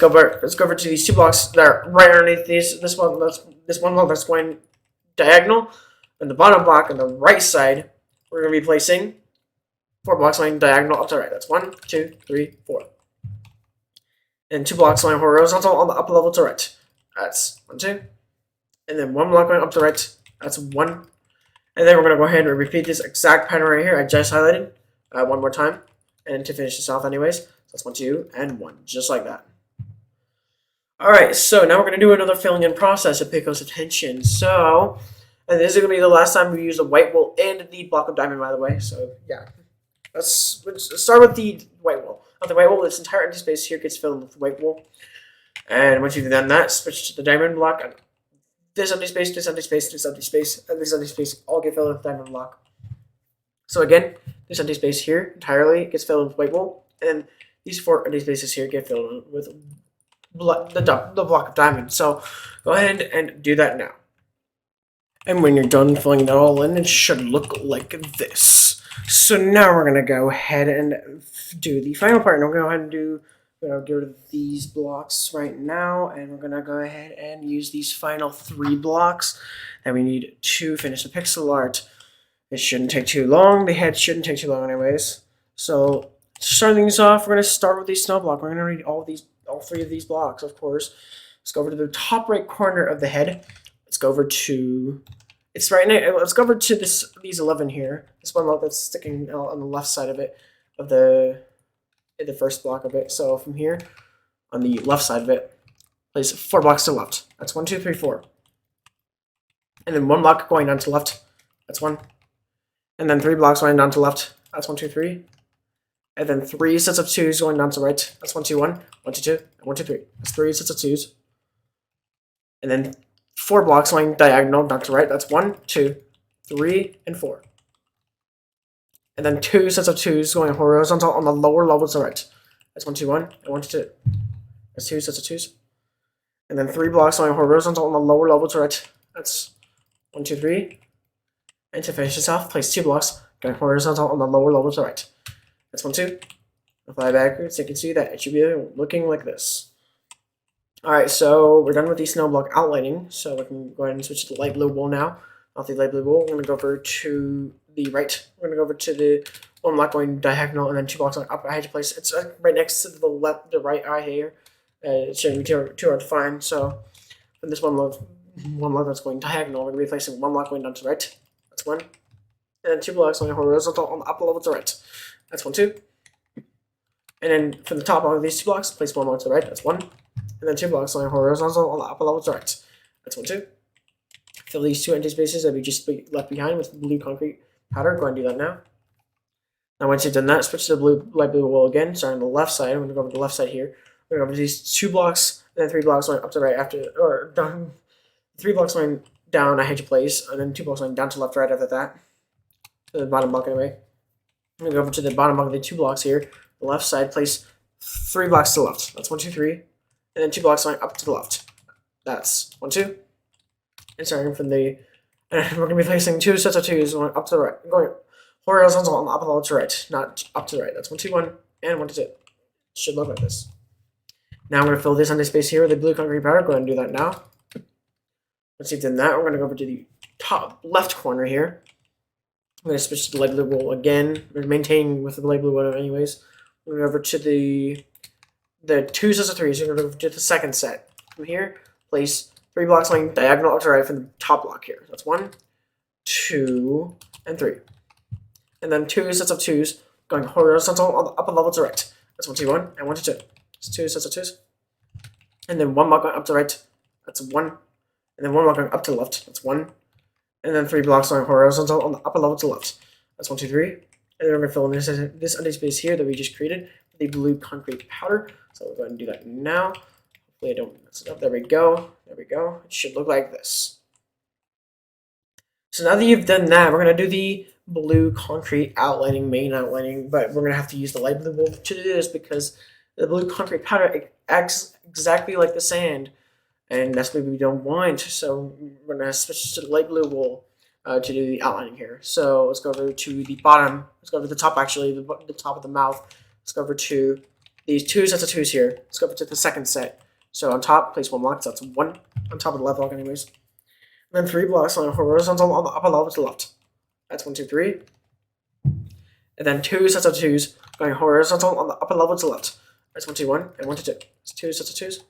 go over to these 2 blocks that are right underneath this one block that's going diagonal. And the bottom block on the right side, we're going to be placing 4 blocks going diagonal up to the right. That's 1, 2, 3, 4. And 2 blocks going horizontal on the upper level to the right. That's 1, 2. And then 1 block going up to the right. That's 1. And then we're going to go ahead and repeat this exact pattern right here I just highlighted 1 more time. And to finish this off anyways. So that's 1, 2, and 1. Just like that. Alright, so now we're going to do another filling in process to pick us attention. So, and this is going to be the last time we use the white wool and the block of diamond, by the way. So, yeah. Let's start with the white wool. On the white wool, this entire empty space here gets filled with white wool. And once you've done that, switch to the diamond block. And this empty space, this empty space, this empty space, and this empty space all get filled with diamond block. So again, this empty space here entirely gets filled with white wool. And these 4 empty spaces here get filled with the block of diamond. So go ahead and do that now. And when you're done filling it all in, it should look like this. So now we're going to go ahead and do the final part. And we're going to go ahead and get rid of these blocks right now. And we're going to go ahead and use these final 3 blocks that we need to finish the pixel art. It shouldn't take too long. The head shouldn't take too long anyways. So to start things off, we're going to start with the snow block. We're going to read all 3 of these blocks, of course. Let's go over to the top right corner of the head. Let's go over to... It's right now. Let's go over to these 11 here. This one block that's sticking on the left side of it, of the first block of it. So from here, on the left side of it, place 4 blocks to the left. That's 1, 2, 3, 4. And then 1 block going down to the left. That's 1. And then 3 blocks going down to the left. That's 1, 2, 3. And then 3 sets of 2s going down to the right. That's 1, 2, 1, 1, 2, 2, and 1, 2, 3. That's 3 sets of 2s. And then 4 blocks going diagonal down to the right. That's 1, 2, 3, and 4. And then 2 sets of 2s going horizontal on the lower level to the right. That's 1, 2, 1, and 1, 2, 2. That's 2 sets of 2s. And then 3 blocks going horizontal on the lower level to the right. That's 1, 2, 3. And to finish this off, place 2 blocks going horizontal on the lower level to the right. That's 1, 2. Fly backwards, you can see that it should be looking like this. Alright, so we're done with the snow block outlining, so we can go ahead and switch to the light blue wool now. Not the light blue wool, we're going to go over to the right. We're going to go over to the 1 block going diagonal, and then 2 blocks on up. I had to place it's right next to the right eye here. It shouldn't be too hard to find, so for this one block that's going diagonal, we're going to be placing 1 block going down to the right. That's 1. And then 2 blocks going horizontal on the upper level to the right. That's 1, 2. And then from the top of these 2 blocks, place 1 block to the right. That's 1. And then 2 blocks going horizontal on the upper level to the right. That's 1, 2. fill these two empty spaces that we just left behind with blue concrete powder. Go ahead and do that now. Now once you've done that, switch to the light blue wool again. Starting on the left side, I'm going to go over to the left side here. We're going to go over these 2 blocks, and then 3 blocks going up to the right after, or down, 3 blocks going down a hedge of place, and then 2 blocks going down to left right after that. To the bottom block anyway. I'm going to go over to the bottom block of the 2 blocks here. The left side, place 3 blocks to the left. That's 1, 2, 3. And then 2 blocks going up to the left. That's 1, 2. And starting from the, and we're going to be placing 2 sets of 2s going up to the right, going horizontal on the up level to right, not up to the right. That's 1, 2, 1, and 1, 2, 2. It should look like this. Now I'm going to fill this empty space here with the blue concrete powder. Go ahead and do that now. Once you've done that, we're going to go over to the top left corner here. I'm going to switch to the light blue wool again. We're maintaining with the light blue one anyways. We're going over to the 2 sets of 3s. We're going to go over to the second set. From here, place 3 blocks going diagonal up to right from the top block here. That's 1, 2, and 3. And then 2 sets of 2s going horizontal on the upper level to right. That's 1, 2, 1, and 1, 2, 2. It's 2 sets of 2s. And then 1 block going up to the right. That's 1. And then 1 block going up to the left. That's 1. And then 3 blocks going horizontal on the upper level to the left. That's 1, 2, 3. And then we're going to fill in this empty space here that we just created with the blue concrete powder. So we'll go ahead and do that now. Hopefully I don't mess it up. There we go. There we go. It should look like this. So now that you've done that, we're going to do the blue concrete outlining, main outlining, but we're going to have to use the light blue wool to do this because the blue concrete powder acts exactly like the sand, and that's what we don't want. So we're going to switch to the light blue wool to do the outlining here. So let's go over to the bottom. Let's go over to the top, actually, the top of the mouth. Let's go over to these 2 sets of 2s here. Let's go over to the second set. So on top, place 1 block. So that's 1 on top of the left block anyways. And then 3 blocks on horizontal on the upper level to the left. That's 1, 2, 3. And then 2 sets of 2s going horizontal on the upper level to the left. That's 1, 2, 1, and 1, 2, 2. It's 2 sets of 2s.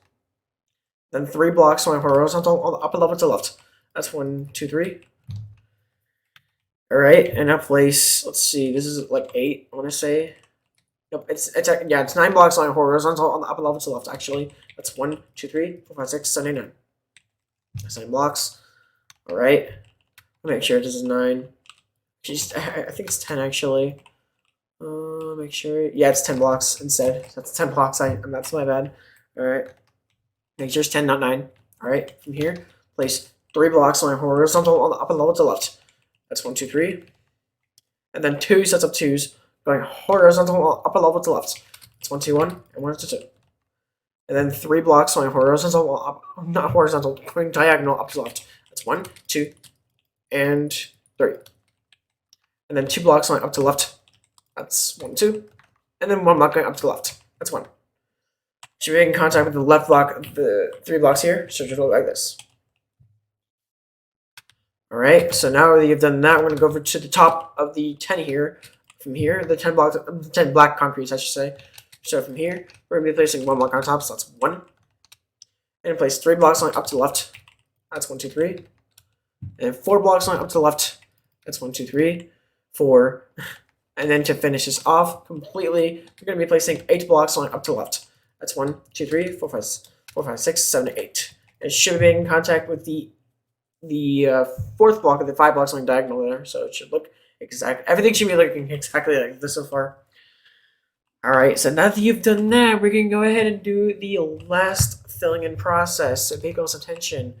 Then 3 blocks going horizontal on the upper level to the left. That's 1, 2, 3. Alright, and now place, let's see, this is like 8, I want to say. Nope, it's 9 blocks going horizontal on the upper level to the left, actually. That's 1, 2, 3, 4, 5, 6, 7, 8, 9. That's 9 blocks. Alright. Make sure this is 9. Jeez, I think it's 10 actually. Make sure. Yeah, it's 10 blocks instead. That's 10 blocks. That's my bad. Alright. Make sure it's 10, not 9. Alright. From here, place 3 blocks on horizontal on the upper level to the left. That's 1, 2, 3. And then 2 sets of 2s going horizontal on the upper level to the left. That's 1, 2, 1, and 1, 2, 2. And then 3 blocks going horizontal, not horizontal, going diagonal up to the left. That's 1, 2, and 3. And then 2 blocks going up to the left. That's 1, 2. And then 1 block going up to the left. That's 1. Should be making contact with the left block of the 3 blocks here. So it should look like this. Alright, so now that you've done that, we're going to go over to the top of the 10 here. From here, the 10 blocks, 10 black concretes, I should say. So from here, we're going to be placing 1 block on top, so that's 1. And place 3 blocks going up to the left. That's 1, 2, 3. And 4 blocks going up to the left. That's 1, 2, 3, 4. And then to finish this off completely, we're going to be placing 8 blocks going up to the left. That's 1, 2, 3, 4, 5, 6, 7, 8. And it should be in contact with the 4th block of the 5 blocks going diagonal there. So it should look exact. Everything should be looking exactly like this so far. Alright, so now that you've done that, we're going to go ahead and do the last filling in process. So pay close attention.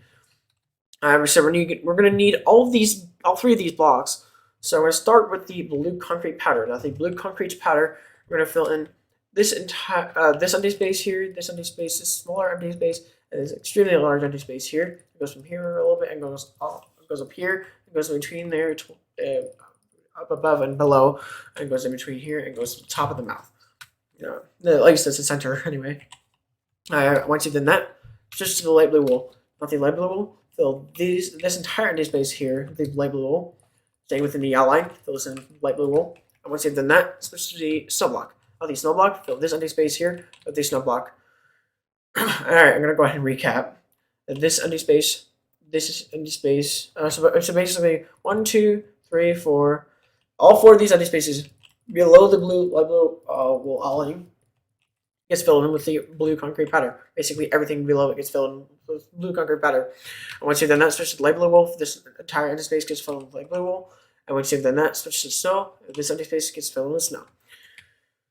So we're going to need all 3 of these blocks. So we're going to start with the blue concrete powder. Now the blue concrete powder, we're going to fill in this entire this empty space here, this empty space, this smaller empty space, and this extremely large empty space here. It goes from here a little bit and goes up here. It goes in between there, up above and below, and goes in between here and goes to the top of the mouth. At least that's the center anyway. Once you've done that, just to the light blue wool. Not the light blue wool. Fill this entire empty space here with the light blue wool. Staying within the outline, fill this in light blue wool. And once you've done that, switch to the snow block. Of the snow block, fill this empty space here with the snow block. Alright, I'm gonna go ahead and recap. This empty space, this empty space. So basically 1, 2, 3, 4. All 4 of these empty spaces below the light blue wool outlining. gets filled in with the blue concrete powder. Basically, everything below it gets filled in with blue concrete powder. And once you've done that, switch to light blue wool. This entire empty space gets filled in with light blue wool. And once you've done that, switch to snow. This empty space gets filled in with snow.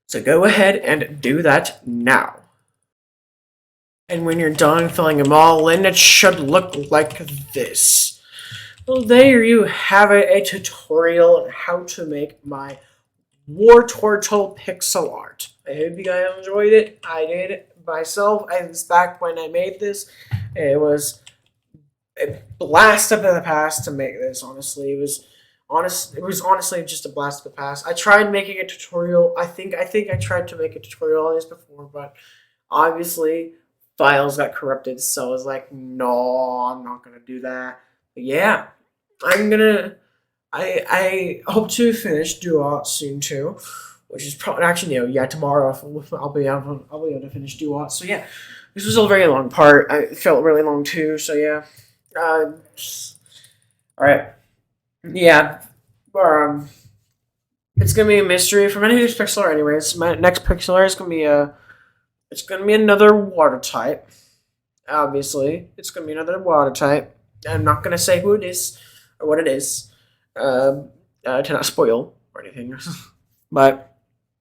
So go ahead and do that now. And when you're done filling them all in, it should look like this. Well, there you have it, a tutorial on how to make my Wartortle pixel art. I hope you guys enjoyed it. I did it myself. I was back when I made this. It was a blast of the past to make this, honestly. It was honestly just a blast of the past. I tried making a tutorial. I think I tried to make a tutorial on this before, but obviously files got corrupted, so I was like, no, I'm not gonna do that. But yeah, I hope to finish Duot soon too, which is probably actually tomorrow I'll be able to finish Duot. So yeah, this was a very long part. I felt really long too. So yeah, all right, yeah, it's gonna be a mystery for many who's pixel art. Anyways, my next pixel art is gonna be it's gonna be another water type. Obviously, it's gonna be another water type. I'm not gonna say who it is or what it is, to not spoil or anything. But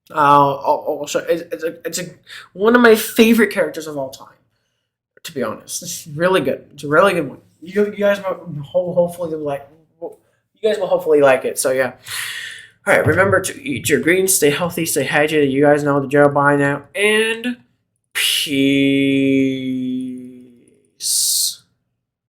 I'll show. It's one of my favorite characters of all time. To be honest, it's really good. It's a really good one. You guys will hopefully like. You guys will hopefully like it. So yeah. All right. Remember to eat your greens. Stay healthy. Stay hydrated. You guys know the drill by now. And peace.